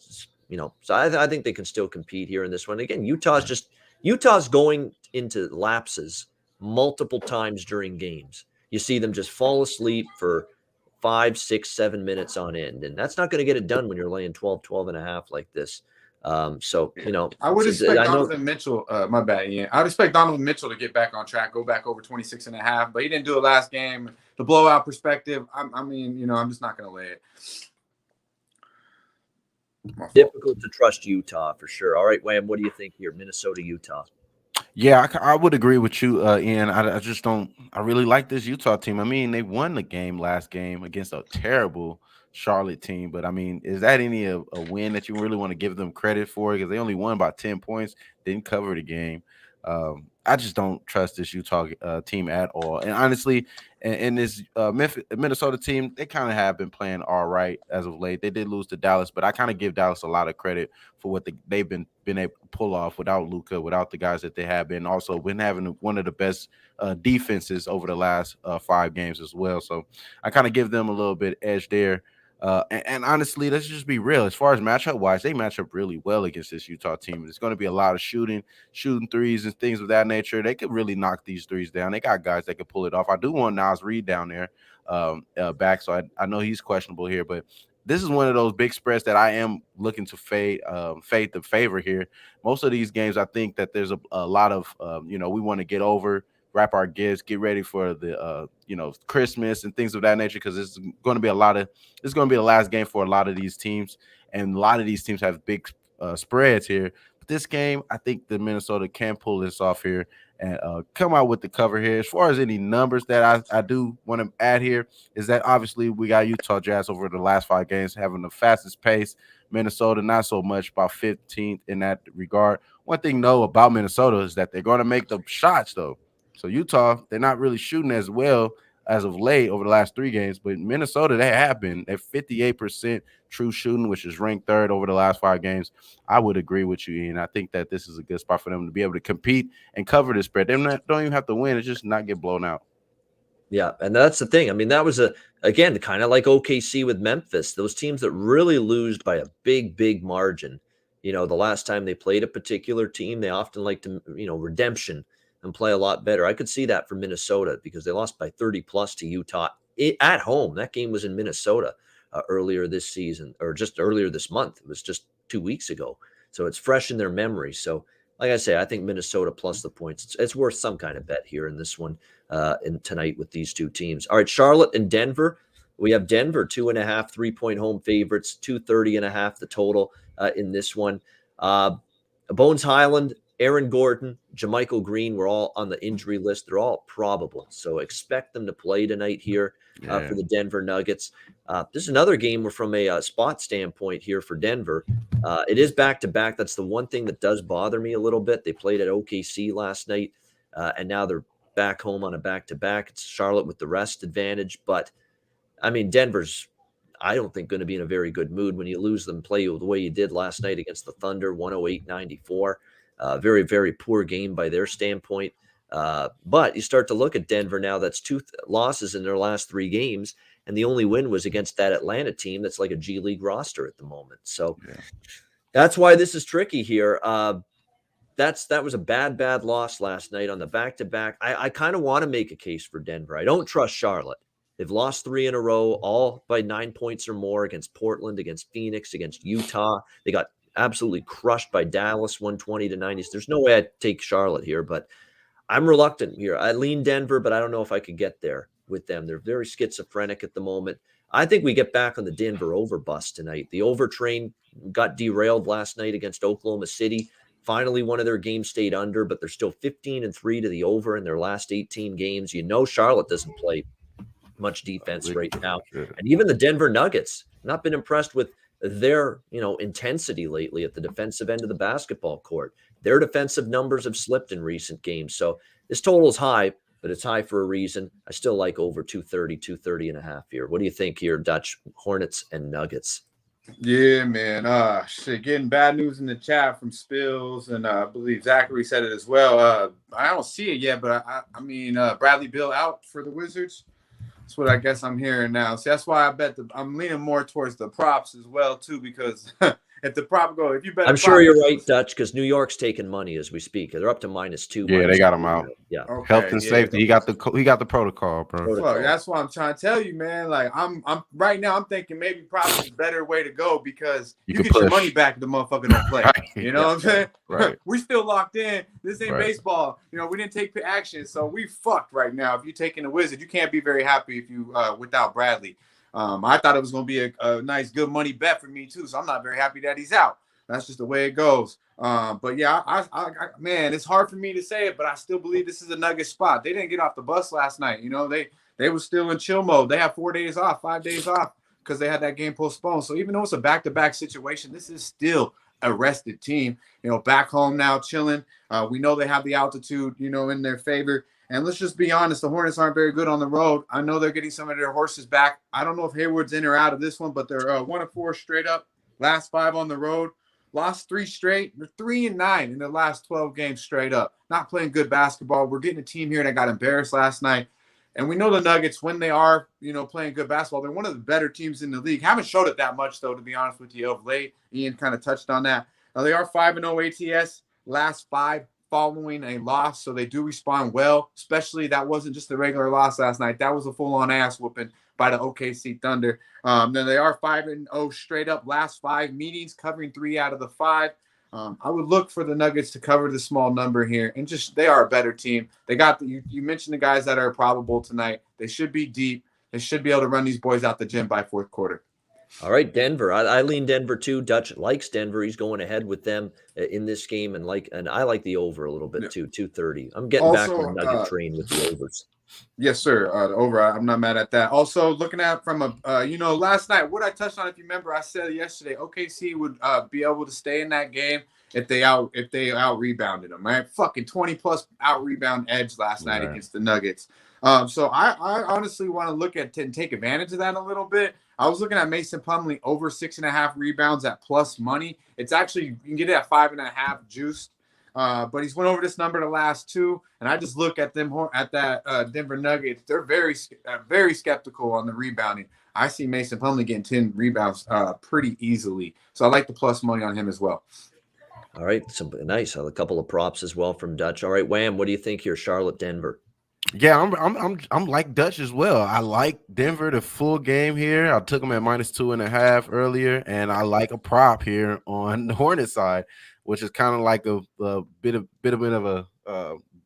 S1: I think they can still compete here in this one. Again, Utah's going into lapses multiple times during games. You see them just fall asleep for 5, 6, 7 minutes on end, and that's not going to get it done when you're laying 12 and a half like this.
S2: I would expect Donovan Mitchell. My bad, Ian. I would expect Donovan Mitchell to get back on track, go back over 26 and a half, but he didn't do it last game. The blowout perspective, I'm just not going to lay it. My fault.
S1: Difficult to trust Utah for sure. All right, Wham, what do you think here? Minnesota, Utah.
S3: Yeah, I would agree with you, Ian. I just don't. I really like this Utah team. I mean, they won the game last game against a terrible Charlotte team, but I mean, is that any a win that you really want to give them credit for? Because they only won by 10 points, didn't cover the game. I just don't trust this Utah team at all. And honestly, in this Minnesota team, they kind of have been playing all right as of late. They did lose to Dallas, but I kind of give Dallas a lot of credit for what they've been able to pull off without Luka, without the guys that they have been. Also, been having one of the best defenses over the last 5 games as well. So I kind of give them a little bit edge there. And honestly, let's just be real. As far as matchup wise, they match up really well against this Utah team. It's going to be a lot of shooting threes and things of that nature. They could really knock these threes down. They got guys that could pull it off. I do want Nas Reed down there back, so I know he's questionable here, but this is one of those big spreads that I am looking to fade the favor here. Most of these games, I think that there's a lot of we want to get over, wrap our gifts, get ready for the Christmas and things of that nature, because it's going to be the last game for a lot of these teams, and a lot of these teams have big spreads here. But this game, I think the Minnesota can pull this off here and come out with the cover here. As far as any numbers that I do want to add here is that obviously we got Utah Jazz over the last 5 games having the fastest pace. Minnesota not so much, about 15th in that regard. One thing though about Minnesota is that they're going to make the shots though. So Utah, they're not really shooting as well as of late over the last 3 games, but Minnesota, they have been at 58% true shooting, which is ranked 3rd over the last 5 games. I would agree with you, Ian. I think that this is a good spot for them to be able to compete and cover the spread. They don't even have to win; it's just not get blown out.
S1: Yeah, and that's the thing. I mean, that was again kind of like OKC with Memphis. Those teams that really lose by a big margin. The last time they played a particular team, they often like to redemption and play a lot better. I could see that for Minnesota because they lost by 30 plus to Utah at home. That game was in Minnesota earlier this season, or just earlier this month. It was just 2 weeks ago. So it's fresh in their memory. So like I say, I think Minnesota plus the points. It's worth some kind of bet here in this one in tonight with these 2 teams. All right, Charlotte and Denver. We have Denver 2.5 3-point home favorites, 230.5 the total in this one. Bones Highland, Aaron Gordon, JaMychal Green were all on the injury list. They're all probable. So expect them to play tonight here for the Denver Nuggets. This is another game where from a spot standpoint here for Denver. It is back-to-back. That's the one thing that does bother me a little bit. They played at OKC last night, and now they're back home on a back-to-back. It's Charlotte with the rest advantage. But, I mean, Denver's, I don't think, going to be in a very good mood when you lose them, play the way you did last night against the Thunder, 108-94. Very, very poor game by their standpoint. But you start to look at Denver now. That's 2 losses in their last 3 games, and the only win was against that Atlanta team that's like a G League roster at the moment. So that's why this is tricky here. That was a bad loss last night on the back-to-back. I kind of want to make a case for Denver. I don't trust Charlotte. They've lost 3 in a row, all by 9 points or more against Portland, against Phoenix, against Utah. They got absolutely crushed by Dallas, 120-90. There's no way I'd take Charlotte here, but I'm reluctant here. I lean Denver, but I don't know if I could get there with them. They're very schizophrenic at the moment. I think we get back on the Denver over bus tonight. The over train got derailed last night against Oklahoma City. Finally, one of their games stayed under, but they're still 15-3 to the over in their last 18 games. Charlotte doesn't play much defense right now. And even the Denver Nuggets, not been impressed with their intensity lately at the defensive end of the basketball court. Their defensive numbers have slipped in recent games. So this total is high, but it's high for a reason. I still like over 230.5 here. What do you think here, Dutch? Hornets and Nuggets?
S2: Yeah, man. Getting bad news in the chat from Spills, and I believe Zachary said it as well. I don't see it yet, but I mean, Bradley Beal out for the Wizards. That's what I guess I'm hearing now. So that's why I'm leaning more towards the props as well too, because if the prop go, if you bet,
S1: I'm sure you're right, Dutch, because New York's taking money as we speak. They're up to -2.
S3: Yeah, they got him out.
S1: Yeah,
S2: okay,
S3: health and safety. He got the protocol, bro.
S2: Look, that's what I'm trying to tell you, man. Like I'm right now. I'm thinking maybe props is a better way to go because you get your money back if the motherfucker don't play. You know what I'm saying?
S3: Right.
S2: We're still locked in. This ain't
S3: Right.
S2: baseball. We didn't take action, so we fucked right now. If you're taking the Wizard, you can't be very happy if you without Bradley. I thought it was going to be a nice, good money bet for me too. So I'm not very happy that he's out. That's just the way it goes. But yeah, man, it's hard for me to say it, but I still believe this is a Nugget spot. They didn't get off the bus last night. You know, they were still in chill mode. They have 4 days off, 5 days off because they had that game postponed. So even though it's a back-to-back situation, this is still a rested team. You know, back home now, chilling. We know they have the altitude, you know, in their favor. And let's just be honest, the Hornets aren't very good on the road. I know they're getting some of their horses back. I don't know if Hayward's in or out of this one, but they're 1-4 straight up. Last 5 on the road. Lost 3 straight. They're 3-9 in the last 12 games straight up. Not playing good basketball. We're getting a team here that got embarrassed last night. And we know the Nuggets, when they are, you know, playing good basketball, they're one of the better teams in the league. Haven't showed it that much, though, to be honest with you, of late. Ian kind of touched on that. They are 5-0 ATS, last 5 following a loss, so they do respond well, especially that wasn't just a regular loss last night. That was a full-on ass whooping by the OKC Thunder. Then they are 5-0 straight up, last 5 meetings, covering 3 out of the 5. I would look for the Nuggets to cover the small number here, and just they are a better team. They got you mentioned the guys that are probable tonight. They should be deep. They should be able to run these boys out the gym by fourth quarter.
S1: All right, Denver. I lean Denver too. Dutch likes Denver. He's going ahead with them in this game, and I like the over a little bit too. 230. I'm getting back on the Nugget train with the overs.
S2: Yes, sir. The over. I'm not mad at that. Also, looking at from a last night, what I touched on, if you remember, I said yesterday, OKC would be able to stay in that game if they out rebounded them. Right, fucking 20+ out rebound edge last night against the Nuggets. So I honestly want to look at and take advantage of that a little bit. I was looking at Mason Plumlee over 6.5 rebounds at plus money. It's actually, you can get it at 5.5 juiced. But he's went over this number the last 2, and I just look at them at that Denver Nuggets. They're very skeptical on the rebounding. I see Mason Plumlee getting 10 rebounds pretty easily. So I like the plus money on him as well.
S1: All right, nice. A couple of props as well from Dutch. All right, Wham, what do you think here? Charlotte, Denver.
S3: Yeah, I'm like Dutch as well. I like Denver the full game here. I took them at -2.5 earlier, and I like a prop here on the Hornets side, which is kind of like a bit of a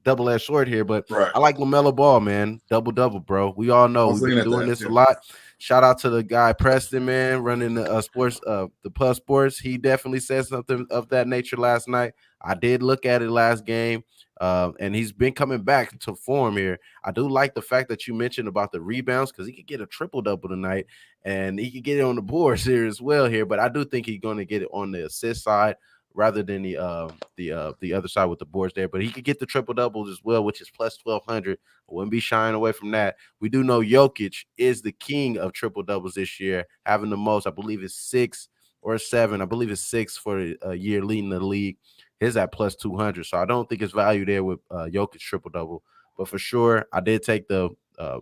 S3: double-edged sword here. But I like LaMelo Ball, man. Double-double, bro. We all know we've been doing this a lot. Shout out to the guy Preston, man, running the sports, the Puff Sports. He definitely said something of that nature last night. I did look at it last game. And he's been coming back to form here. I do like the fact that you mentioned about the rebounds, because he could get a triple-double tonight, and he could get it on the boards here as well here. But I do think he's going to get it on the assist side rather than the other side with the boards there. But he could get the triple-doubles as well, which is plus 1,200. I wouldn't be shying away from that. We do know Jokic is the king of triple-doubles this year, having the most. I believe it's 6 or 7. I believe it's 6 for a year leading the league. His at plus 200, so I don't think it's value there with Jokic triple-double. But for sure, I did take the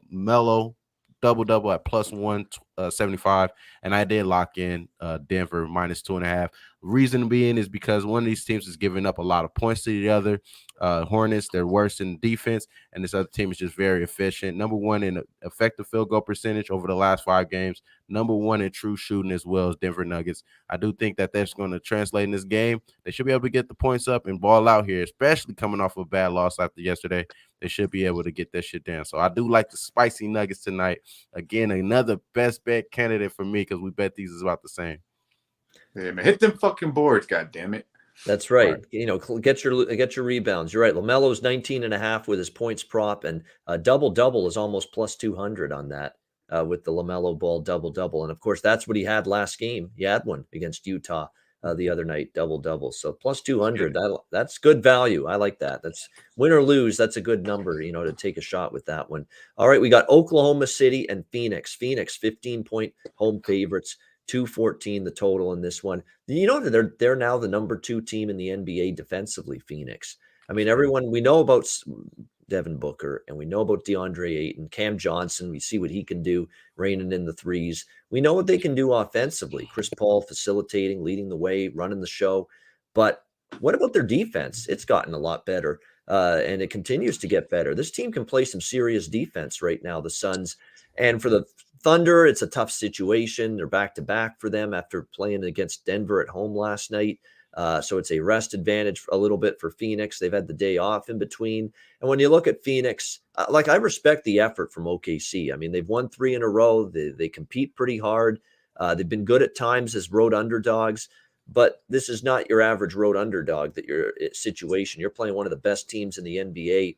S3: Melo double-double at plus 175, and I did lock in Denver -2.5. Reason being is because one of these teams is giving up a lot of points to the other. Hornets, they're worse in defense, and this other team is just very efficient. Number 1 in effective field goal percentage over the last 5 games. Number 1 in true shooting as well as Denver Nuggets. I do think that that's going to translate in this game. They should be able to get the points up and ball out here, especially coming off a bad loss after yesterday. They should be able to get that shit down. So I do like the spicy Nuggets tonight. Again, another best bet candidate for me, because we bet these is about the same.
S2: Yeah, man, hit them fucking boards, god damn it.
S1: That's right. You know, get your rebounds. You're right. LaMelo's 19.5 with his points prop, and double-double is almost plus 200 on that with the LaMelo Ball double-double. And, of course, that's what he had last game. He had one against Utah the other night, double-double. So plus 200, that's good value. I like that. That's win or lose. That's a good number, you know, to take a shot with that one. All right, we got Oklahoma City and Phoenix. Phoenix, 15-point home favorites. 214 the total in this one. You know that they're now the number 2 team in the NBA defensively, Phoenix. I mean, everyone, we know about Devin Booker, and we know about DeAndre Ayton, Cam Johnson. We see what he can do, raining in the threes. We know what they can do offensively. Chris Paul facilitating, leading the way, running the show. But what about their defense? It's gotten a lot better, and it continues to get better. This team can play some serious defense right now, the Suns. And for the Thunder, it's a tough situation. They're back-to-back for them after playing against Denver at home last night. So it's a rest advantage a little bit for Phoenix. They've had the day off in between. And when you look at Phoenix, like I respect the effort from OKC. I mean, they've won 3 in a row. They compete pretty hard. They've been good at times as road underdogs, but this is not your average road underdog that you're situation. You're playing one of the best teams in the NBA.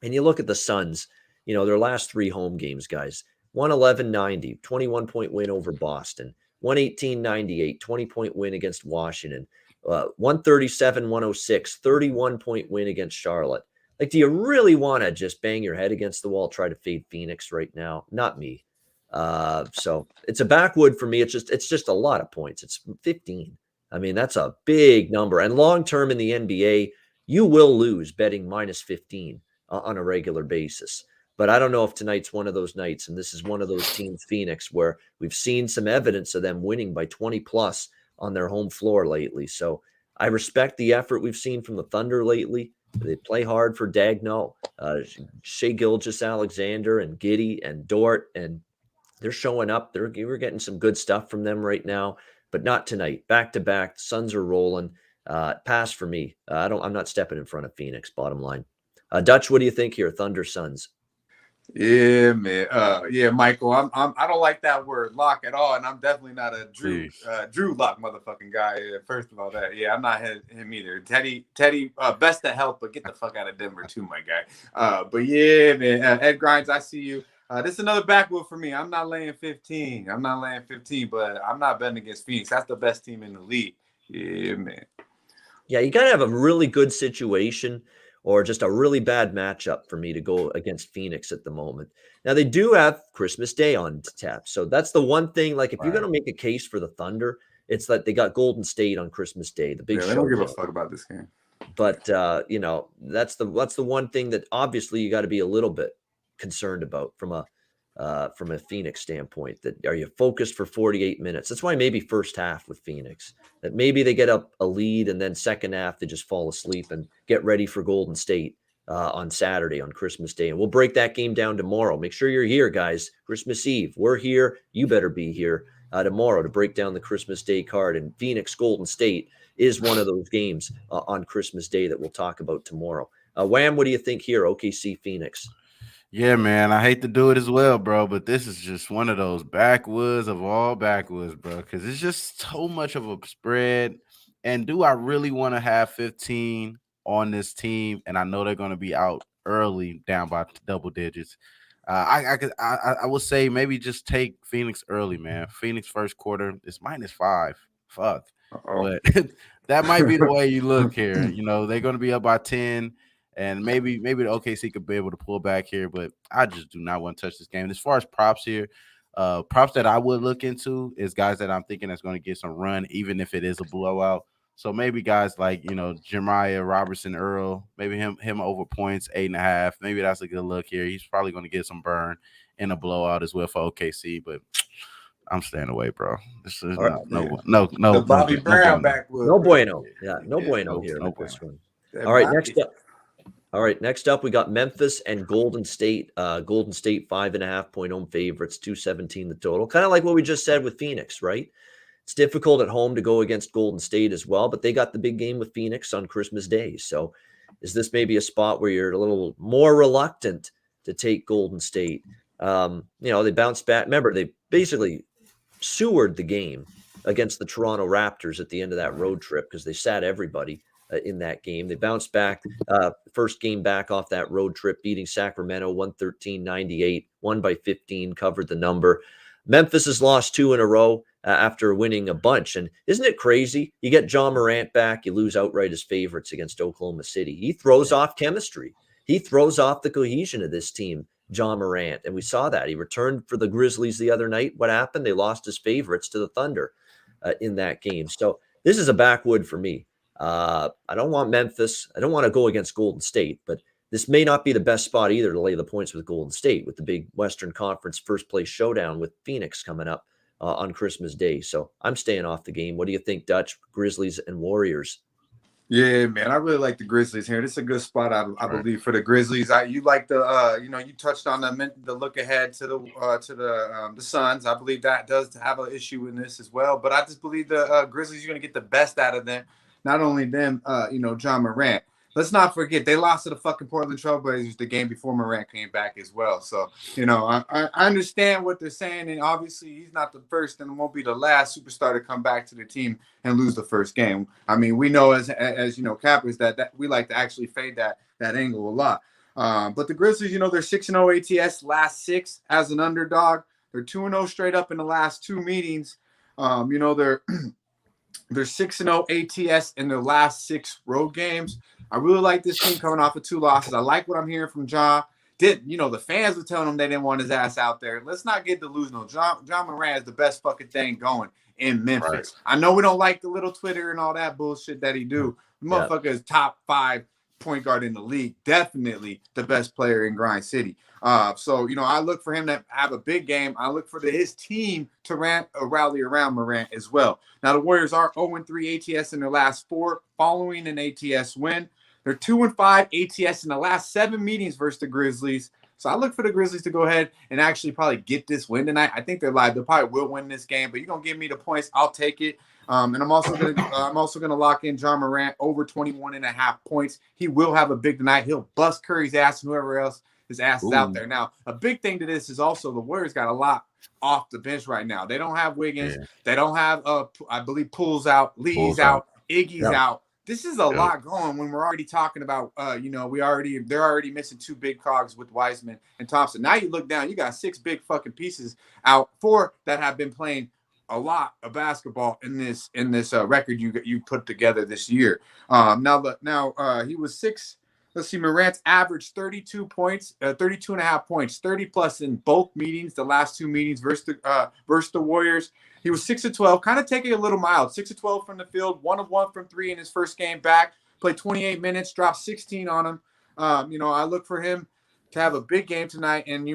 S1: And you look at the Suns, their last 3 home games, guys, 111-90, 21-point win over Boston, 118-98, 20-point win against Washington, 137-106, 31-point win against Charlotte. Like, do you really want to just bang your head against the wall, try to fade Phoenix right now? Not me. So it's a backwood for me. It's just a lot of points. It's 15. I mean, that's a big number. And long-term in the NBA, you will lose betting minus 15 on a regular basis. But I don't know if tonight's one of those nights. And this is one of those teams, Phoenix, where we've seen some evidence of them winning by 20 plus on their home floor lately. So I respect the effort we've seen from the Thunder lately. They play hard for Daigneault, Shai Gilgeous-Alexander, and Giddey and Dort, and they're showing up. We're getting some good stuff from them right now, but not tonight. Back to back, the Suns are rolling. Pass for me. I'm not stepping in front of Phoenix. Bottom line. Dutch, what do you think here? Thunder Suns.
S2: Yeah, man. Yeah, Michael. I don't like that word lock at all, and I'm definitely not a Drew Lock motherfucking guy. First of all, I'm not him either. Teddy, best to help, but get the fuck out of Denver too, my guy. But yeah, man. Ed Grimes, I see you. This is another backwood for me. I'm not laying 15. But I'm not betting against Phoenix. That's the best team in the league. Yeah, man.
S1: Yeah, you got to have a really good situation or just a really bad matchup for me to go against Phoenix at the moment. Now, they do have Christmas Day on tap. So that's the one thing, like if you're going to make a case for the Thunder, it's that they got Golden State on Christmas Day, the big show.
S2: I don't give a fuck about this game.
S1: But, that's the one thing that obviously you got to be a little bit concerned about from a Phoenix standpoint. That are you focused for 48 minutes? That's why maybe first half with Phoenix, that maybe they get up a lead and then second half they just fall asleep and get ready for Golden State on Saturday on Christmas Day. And we'll break that game down tomorrow. Make sure you're here, guys. Christmas Eve, we're here. You better be here tomorrow to break down the Christmas Day card. And Phoenix Golden State is one of those games on Christmas Day that we'll talk about tomorrow. Wham, what do you think here? OKC Phoenix.
S3: Yeah, man, I hate to do it as well, bro, but this is just one of those backwoods of all backwoods, bro, because it's just so much of a spread. And do I really want to have 15 on this team? And I know they're going to be out early, down by double digits. I would say maybe just take Phoenix early, man. Phoenix first quarter is -5. Fuck. But that might be the way you look here. They're going to be up by 10. And maybe the OKC could be able to pull back here, but I just do not want to touch this game. As far as props here, props that I would look into is guys that I'm thinking that's going to get some run, even if it is a blowout. So maybe guys like, Jeremiah Robertson Earl, maybe him over points, 8.5. Maybe that's a good look here. He's probably going to get some burn in a blowout as well for OKC, but I'm staying away, bro. This is no.
S2: The Bobby Brown backwood.
S1: No bueno. Yeah, no bueno here with this one. All right, next up, we got Memphis and Golden State. Golden State 5.5-point home favorites, 217 the total. Kind of like what we just said with Phoenix, right? It's difficult at home to go against Golden State as well, but they got the big game with Phoenix on Christmas Day. So is this maybe a spot where you're a little more reluctant to take Golden State? They bounced back. Remember, they basically sewered the game against the Toronto Raptors at the end of that road trip because they sat everybody in that game. They bounced back, first game back off that road trip, beating Sacramento 113-98, won by 15, covered the number. Memphis has lost 2 in a row after winning a bunch. And isn't it crazy? You get John Morant back, you lose outright as favorites against Oklahoma City. He throws off chemistry. He throws off the cohesion of this team, John Morant. And we saw that. He returned for the Grizzlies the other night. What happened? They lost as favorites to the Thunder in that game. So this is a backwood for me. I don't want Memphis. I don't want to go against Golden State, but this may not be the best spot either to lay the points with Golden State with the big Western Conference first place showdown with Phoenix coming up on Christmas Day. So I'm staying off the game. What do you think, Dutch? Grizzlies and Warriors?
S2: Yeah, man, I really like the Grizzlies here. This is a good spot, I believe, for the Grizzlies. You like the, you touched on the look ahead to the Suns. I believe that does have an issue in this as well. But I just believe the Grizzlies are going to get the best out of them. not only them, John Morant. Let's not forget they lost to the fucking Portland Trailblazers the game before Morant came back as well. So, I understand what they're saying, and obviously he's not the first and won't be the last superstar to come back to the team and lose the first game. I mean, we know as Cappers that we like to actually fade that angle a lot. But the Grizzlies, they're 6-0 ATS last 6 as an underdog. They're 2-0 straight up in the last 2 meetings. They're 6-0 ATS in their last 6 road games. I really like this team coming off of 2 losses. I like what I'm hearing from John. The fans were telling him they didn't want his ass out there. Let's not get delusional. John Morant is the best fucking thing going in Memphis. Right. I know we don't like the little Twitter and all that bullshit that he do. The motherfucker is top 5 point guard in the league. Definitely the best player in Grind City. So I look for him to have a big game. I look for his team to rally around Morant as well. Now the Warriors are 0-3 ATS in their last 4 following an ATS win. They're 2-5 ATS in the last 7 meetings versus the Grizzlies. So I look for the Grizzlies to go ahead and actually probably get this win tonight. I think they're live. They probably will win this game, but you're gonna give me the points. I'll take it. And I'm also gonna lock in John Morant over 21.5 points. He will have a big tonight. He'll bust Curry's ass and whoever else his ass is out there. Now, a big thing to this is also the Warriors got a lot off the bench right now. They don't have Wiggins. Yeah. They don't have I believe Poole's out, Lee's out, Iggy's out. This is a lot going when we're already talking about, they're already missing 2 big cogs with Wiseman and Thompson. Now you look down, you got 6 big fucking pieces out, 4 that have been playing a lot of basketball in this record you put together this year. He was 6. Let's see, Morant's averaged 32 points, 32.5 points, 30 plus in both meetings, the last 2 meetings versus the Warriors. He was 6-12, kind of taking a little mild. 6-12 from the field, 1 of 1 from 3 in his first game back. Played 28 minutes, dropped 16 on him. I look for him to have a big game tonight. And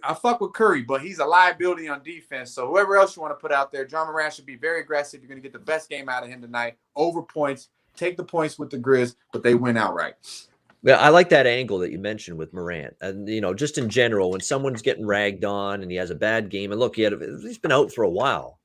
S2: I fuck with Curry, but he's a liability on defense. So whoever else you want to put out there, John Morant should be very aggressive. You're going to get the best game out of him tonight. Over points. Take the points with the Grizz, but they win outright.
S1: Yeah, I like that angle that you mentioned with Morant. And, just in general, when someone's getting ragged on and he has a bad game, and look, he's been out for a while,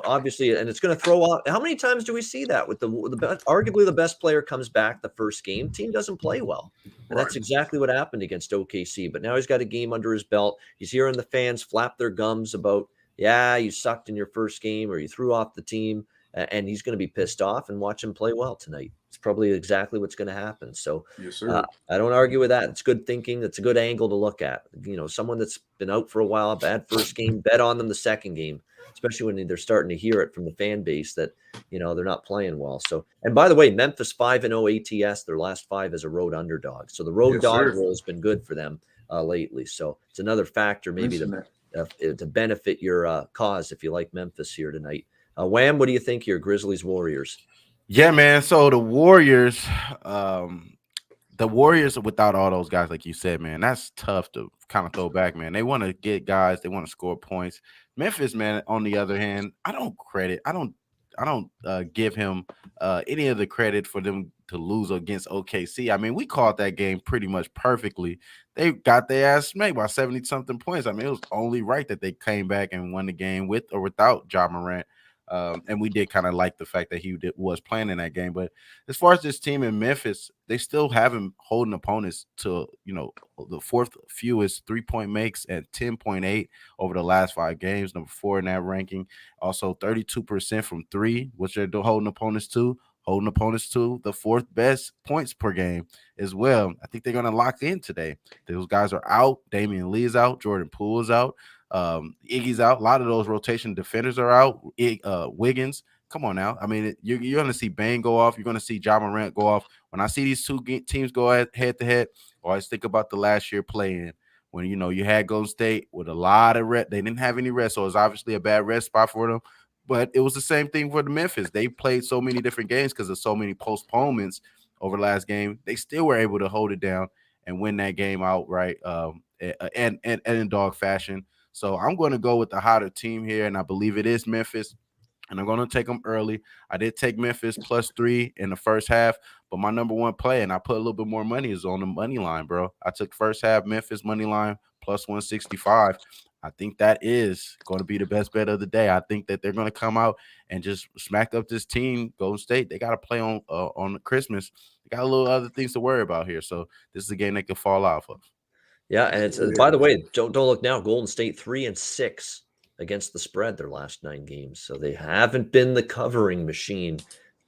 S1: obviously, and it's going to throw off. How many times do we see that with arguably the best player comes back the first game, team doesn't play well. And that's exactly what happened against OKC. But now he's got a game under his belt. He's hearing the fans flap their gums about, you sucked in your first game or you threw off the team. And he's going to be pissed off, and watch him play well tonight. It's probably exactly what's going to happen. So
S2: yes, sir.
S1: I don't argue with that. It's good thinking. It's a good angle to look at. Someone that's been out for a while, bad first game, bet on them the second game, especially when they're starting to hear it from the fan base that, they're not playing well. So, and by the way, Memphis 5-0 ATS, their last 5 as a road underdog. So the road dog role has been good for them lately. So it's another factor maybe to benefit your cause if you like Memphis here tonight. Wham, what do you think here, Grizzlies Warriors?
S3: Yeah, man. So the Warriors without all those guys, like you said, man, that's tough to kind of throw back, man. They want to get guys, they want to score points. Memphis, man, on the other hand, I don't give him any of the credit for them to lose against OKC. I mean, we called that game pretty much perfectly. They got their ass smacked by 70-something points. I mean, it was only right that they came back and won the game with or without John Morant. And we did kind of like the fact that he was playing in that game. But as far as this team in Memphis, they still have him holding opponents to, the 4th fewest 3-point makes at 10.8 over the last 5 games, number 4 in that ranking. Also 32% from 3, which they're holding opponents to the 4th best points per game as well. I think they're going to lock in today. Those guys are out. Damian Lee is out. Jordan Poole is out. Iggy's out. A lot of those rotation defenders are out. Wiggins, come on now. I mean, you're going to see Bane go off. You're going to see John Morant go off. When I see these 2 teams go head to head, I always think about the last year play-in when, you had Golden State with a lot of rest. They didn't have any rest, so it was obviously a bad rest spot for them. But it was the same thing for the Memphis. They played so many different games because of so many postponements over the last game. They still were able to hold it down and win that game outright and in dog fashion. So I'm going to go with the hotter team here, and I believe it is Memphis, and I'm going to take them early. I did take Memphis +3 in the first half, but my number 1 play, and I put a little bit more money, is on the money line, bro. I took first half Memphis money line +165. I think that is going to be the best bet of the day. I think that they're going to come out and just smack up this team, Golden State. They got to play on Christmas. They got a little other things to worry about here. So this is a game they could fall off of.
S1: Yeah, and it's by the way, don't look now. Golden State 3-6 against the spread their last 9 games, so they haven't been the covering machine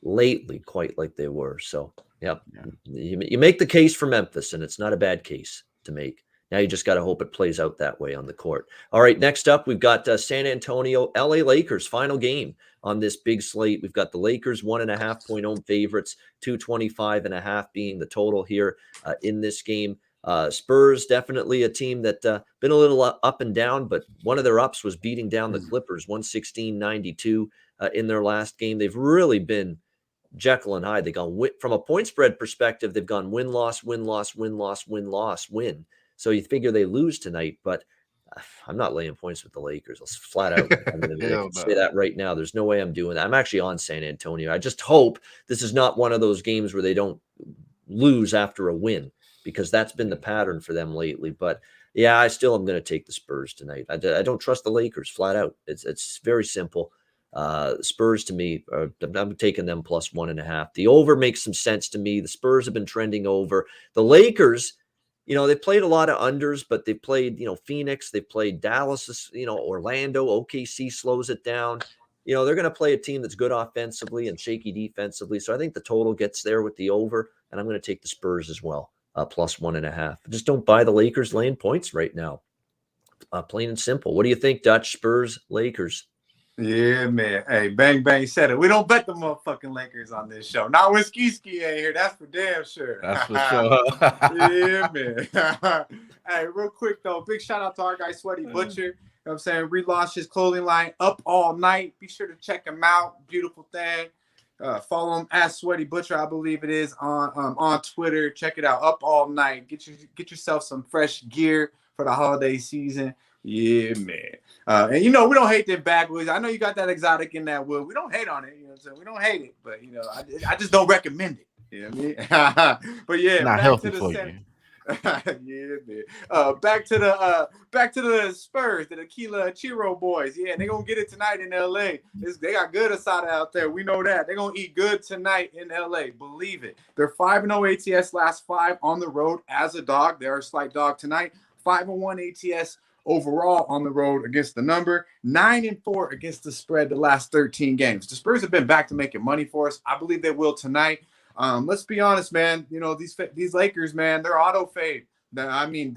S1: lately, quite like they were. So, yeah. You make the case for Memphis, and it's not a bad case to make. Now you just got to hope it plays out that way on the court. All right, next up, we've got San Antonio, LA Lakers, final game on this big slate. We've got the Lakers 1.5-point home favorites, 225.5 being the total here in this game. Spurs, definitely a team that been a little up and down, but one of their ups was beating down the Clippers 116-92 in their last game. They've really been Jekyll and Hyde. They gone from a point spread perspective. They've gone win-loss, win-loss, win-loss, win-loss, win. So you figure they lose tonight, but I'm not laying points with the Lakers. I'll flat out say that right now. There's no way I'm doing that. I'm actually on San Antonio. I just hope this is not one of those games where they don't lose after a win, because that's been the pattern for them lately. But yeah, I still am going to take the Spurs tonight. I don't trust the Lakers flat out. It's very simple. Spurs to me, I'm taking them plus 1.5. The over makes some sense to me. The Spurs have been trending over. The Lakers, they played a lot of unders, but they played, Phoenix, they played Dallas, Orlando, OKC slows it down. They're going to play a team that's good offensively and shaky defensively. So I think the total gets there with the over, and I'm going to take the Spurs as well, plus 1.5. Just don't buy the Lakers laying points right now. Plain and simple. What do you think, Dutch? Spurs, Lakers?
S2: Yeah, man. Hey, Bang Bang said it. We don't bet the motherfucking Lakers on this show. Not when Ski ain't here. That's for damn sure.
S3: That's for sure.
S2: Yeah, man. Hey, real quick, though. Big shout out to our guy, Sweaty Butcher. You know what I'm saying? Relaunched his clothing line Up All Night. Be sure to check him out. Beautiful thing. Follow him at Sweaty Butcher, I believe it is, on Twitter. Check it out. Up All Night. Get yourself some fresh gear for the holiday season. Yeah, man. And we don't hate them backwoods. I know you got that exotic in that wood. We don't hate on it. You know what I'm saying? We don't hate it, but I just don't recommend it. You know what I mean? But yeah,
S3: not healthy for you.
S2: Yeah, man. Back to the Spurs, the Tequila Chiro boys. Yeah, they're gonna get it tonight in LA. They got good asada out there. We know that. They're gonna eat good tonight in LA. Believe it. They're 5-0 ATS last 5 on the road as a dog. They're a slight dog tonight. 5-1 ATS overall on the road against the number. 9-4 against the spread the last 13 games. The Spurs have been back to making money for us. I believe they will tonight. Let's be honest, man. These Lakers, man, they're auto fade. I mean,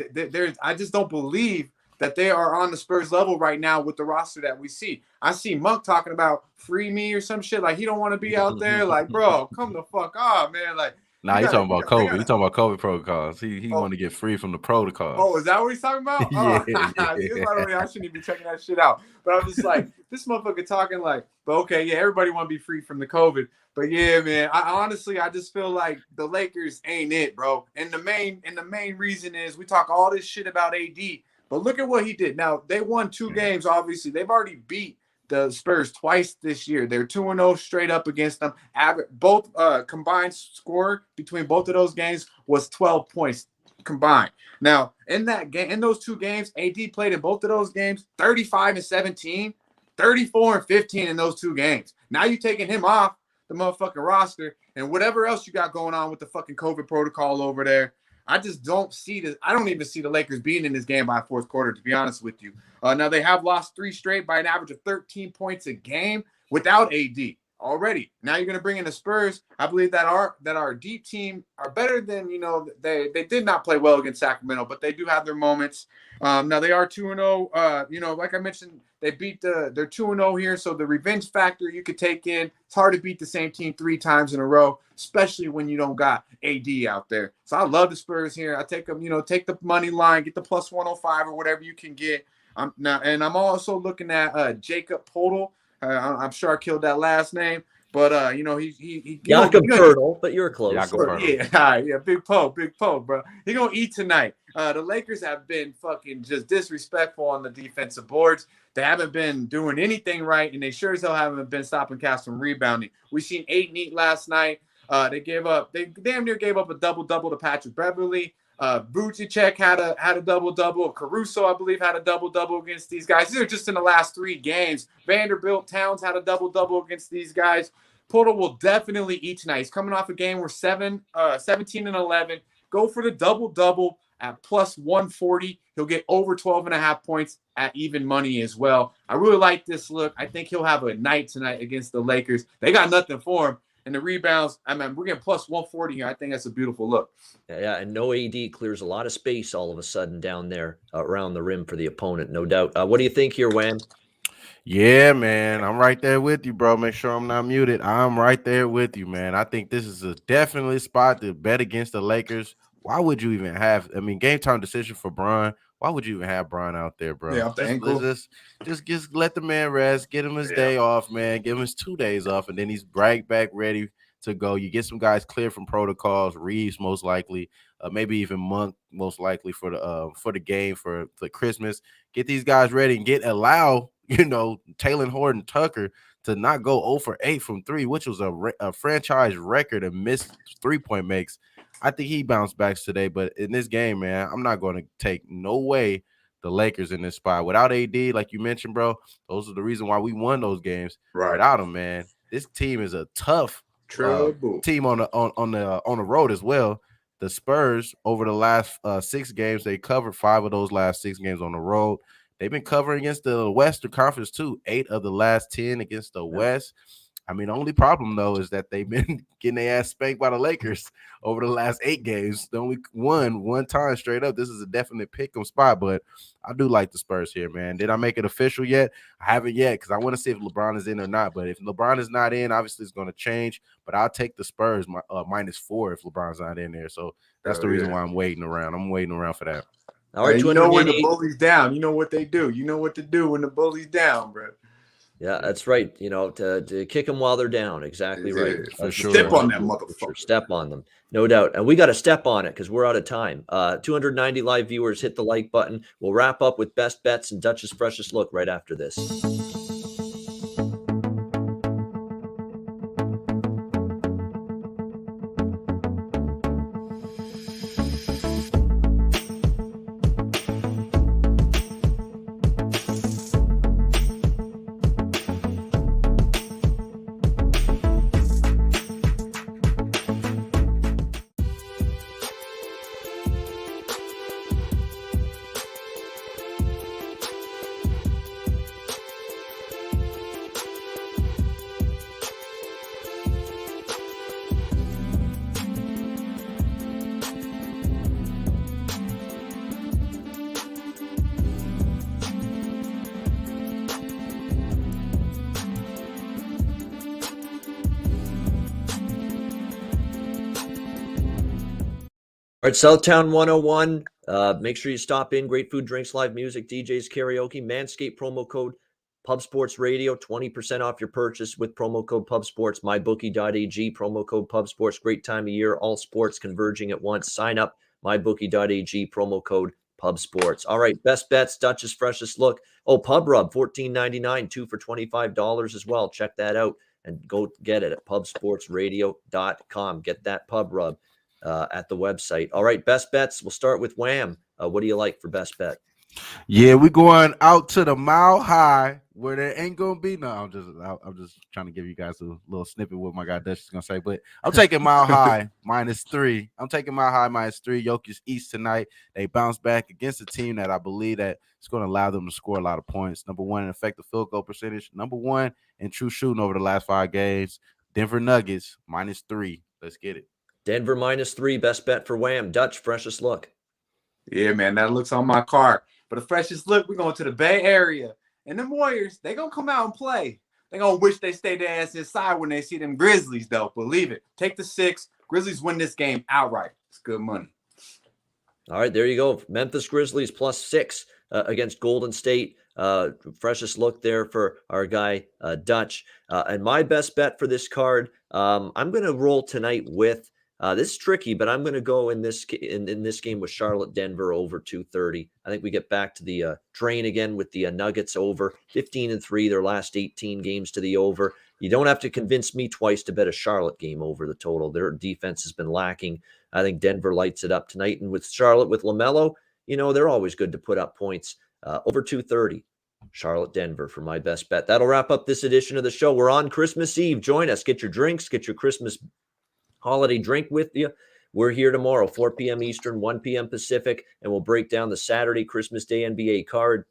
S2: I just don't believe that they are on the Spurs level right now with the roster that we see. I see Monk talking about free me or some shit. Like, he don't want to be out there. Like, bro, come the fuck on, man. Like,
S3: nah, he's talking about COVID. He's talking about COVID protocols. He want to get free from the protocols.
S2: Oh, is that what he's talking about?
S3: Yeah.
S2: I shouldn't even be checking that shit out. But I'm just like, this motherfucker talking like, but okay, yeah, everybody want to be free from the COVID. But yeah, man, I just feel like the Lakers ain't it, bro. And the main reason is we talk all this shit about AD, but look at what he did. Now, they won 2 games, obviously. They've already beat the Spurs twice this year. They're 2-0 straight up against them. Both combined score between both of those games was 12 points combined. Now, in those 2 games, AD played in both of those games 35-17, 34-15 in those 2 games. Now you're taking him off the motherfucking roster, and whatever else you got going on with the fucking COVID protocol over there, I just don't see this. I don't even see the Lakers being in this game by fourth quarter, to be honest with you. Now they have lost 3 straight by an average of 13 points a game without AD already. Now you're going to bring in the Spurs. I believe that our deep team are better than, they did not play well against Sacramento, but they do have their moments. Now they are 2-0. Like I mentioned, they're 2-0 here. So the revenge factor you could take in. It's hard to beat the same team 3 times in a row, especially when you don't got AD out there. So I love the Spurs here. I take them, take the money line, get the plus 105 or whatever you can get. I'm also looking at Jacob Podol. I'm sure I killed that last name, but he
S1: Jakob Poeltl, but you're close.
S2: Yeah, big Poe, bro. He gonna eat tonight. The Lakers have been fucking just disrespectful on the defensive boards. They haven't been doing anything right, and they sure as hell haven't been stopping Cavs from rebounding. We seen 8 and 8 last night. They damn near gave up a double to Patrick Beverly. Vucevic had a double-double. Caruso, I believe, had a double-double against these guys. These are just in the last 3 games. Vanderbilt, Towns had a double-double against these guys. Porter will definitely eat tonight. He's coming off a game where 17 and 11. Go for the double-double at plus 140. He'll get over 12.5 points at even money as well. I really like this look. I think he'll have a night tonight against the Lakers. They got nothing for him. And the rebounds, I mean, we're getting plus 140 here. I think that's a beautiful look.
S1: Yeah, and no AD clears a lot of space all of a sudden down there around the rim for the opponent, no doubt. What do you think here, Wham?
S3: Yeah, man, I'm right there with you, bro. Make sure I'm not muted. I'm right there with you, man. I think this is a definitely spot to bet against the Lakers. Why would you even have? I mean, game time decision for Bron. Why would you even have Bron out there, bro?
S2: Yeah, off the ankle.
S3: Just let the man rest. Get him his day off, man. Give him his 2 days off, and then he's right back ready to go. You get some guys cleared from protocols. Reeves most likely, maybe even Monk most likely for the game for Christmas. Get these guys ready and allow Taylor Horton Tucker to not go 0 for 8 from 3, which was a franchise record of missed 3-point makes. I think he bounced back today, but in this game, man, I'm not going to take no way the Lakers in this spot. Without AD, like you mentioned, bro, those are the reason why we won those games.
S2: Right.
S3: Without him, man, this team is a tough team on the road as well. The Spurs over the last 6 games, they covered 5 of those last 6 games on the road. They've been covering against the Western Conference too, 8 of the last 10 against the West. I mean, the only problem, though, is that they've been getting their ass spanked by the Lakers over the last 8 games. They only won 1 time straight up. This is a definite pick-em spot, but I do like the Spurs here, man. Did I make it official yet? I haven't yet because I want to see if LeBron is in or not. But if LeBron is not in, obviously it's going to change. But I'll take the Spurs -4 if LeBron's not in there. So that's the reason why I'm waiting around. I'm waiting around for that.
S1: All right,
S2: you know when the bully's down. You know what they do. You know what to do when the bully's down, bro.
S1: Yeah, that's right. To kick them while they're down. Exactly right.
S3: For sure.
S2: Step on that motherfucker.
S1: Sure. Step on them. No doubt. And we got to step on it because we're out of time. 290 live viewers, hit the like button. We'll wrap up with best bets and Dutch's freshest look right after this. All right, Southtown 101. Make sure you stop in. Great food, drinks, live music, DJs, karaoke, Manscaped promo code Pub Sports Radio, 20% off your purchase with promo code Pub Sports. MyBookie.ag, promo code Pub Sports. Great time of year. All sports converging at once. Sign up. MyBookie.ag, promo code Pub Sports. All right, best bets, Dutch's freshest look. Oh, Pub Rub, $14.99, 2 for $25 as well. Check that out and go get it at pubsportsradio.com. Get that Pub Rub at the website. All right, best bets. We'll start with Wham. What do you like for best bet?
S3: Yeah, we're going out to the Mile High where there ain't gonna be no. I'm just trying to give you guys a little snippet what my guy Dutch is gonna say, but I'm taking Mile High -3. I'm taking Mile High -3. Jokic East tonight. They bounce back against a team that I believe that it's going to allow them to score a lot of points. Number 1 in effective field goal percentage. Number 1 in true shooting over the last 5 games. Denver Nuggets -3. Let's get it.
S1: Denver -3. Best bet for Wham. Dutch, freshest look.
S2: Yeah, man, that looks on my card. But the freshest look, we're going to the Bay Area. And them Warriors, they going to come out and play. They going to wish they stayed their ass inside when they see them Grizzlies, though. Believe it. Take the 6. Grizzlies win this game outright. It's good money.
S1: All right, there you go. Memphis Grizzlies +6 against Golden State. Freshest look there for our guy, Dutch. And my best bet for this card, I'm going to roll tonight with this is tricky, but I'm going to go in this game with Charlotte Denver over 230. I think we get back to the train again with the Nuggets over 15-3 their last 18 games to the over. You don't have to convince me twice to bet a Charlotte game over the total. Their defense has been lacking I think Denver lights it up tonight. And with Charlotte, with LaMelo, they're always good to put up points. Over 230. Charlotte, Denver for my best bet. That'll wrap up this edition of the show. We're on Christmas Eve. Join us. Get your drinks. Get your Christmas holiday drink with you. We're here tomorrow, 4 p.m. Eastern, 1 p.m. Pacific, and we'll break down the Saturday Christmas Day NBA card.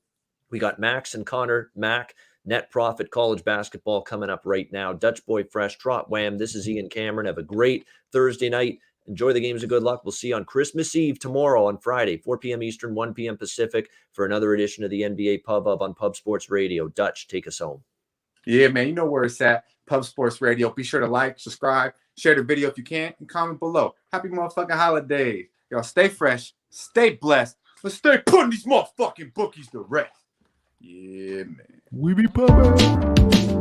S1: We got Max and Connor. Mac, Net Profit College Basketball coming up right now. Dutch Boy Fresh, Trot Wham. This is Ian Cameron. Have a great Thursday night. Enjoy the games of good luck. We'll see you on Christmas Eve tomorrow on Friday, 4 p.m. Eastern, 1 p.m. Pacific for another edition of the NBA Pub Hub on Pub Sports Radio. Dutch, take us home.
S2: Yeah, man, you know where it's at. Pub Sports Radio. Be sure to like, subscribe, share the video if you can, and comment below. Happy motherfucking holidays. Y'all stay fresh, stay blessed, but stay putting these motherfucking bookies to rest. Yeah, man.
S3: We be pubbing.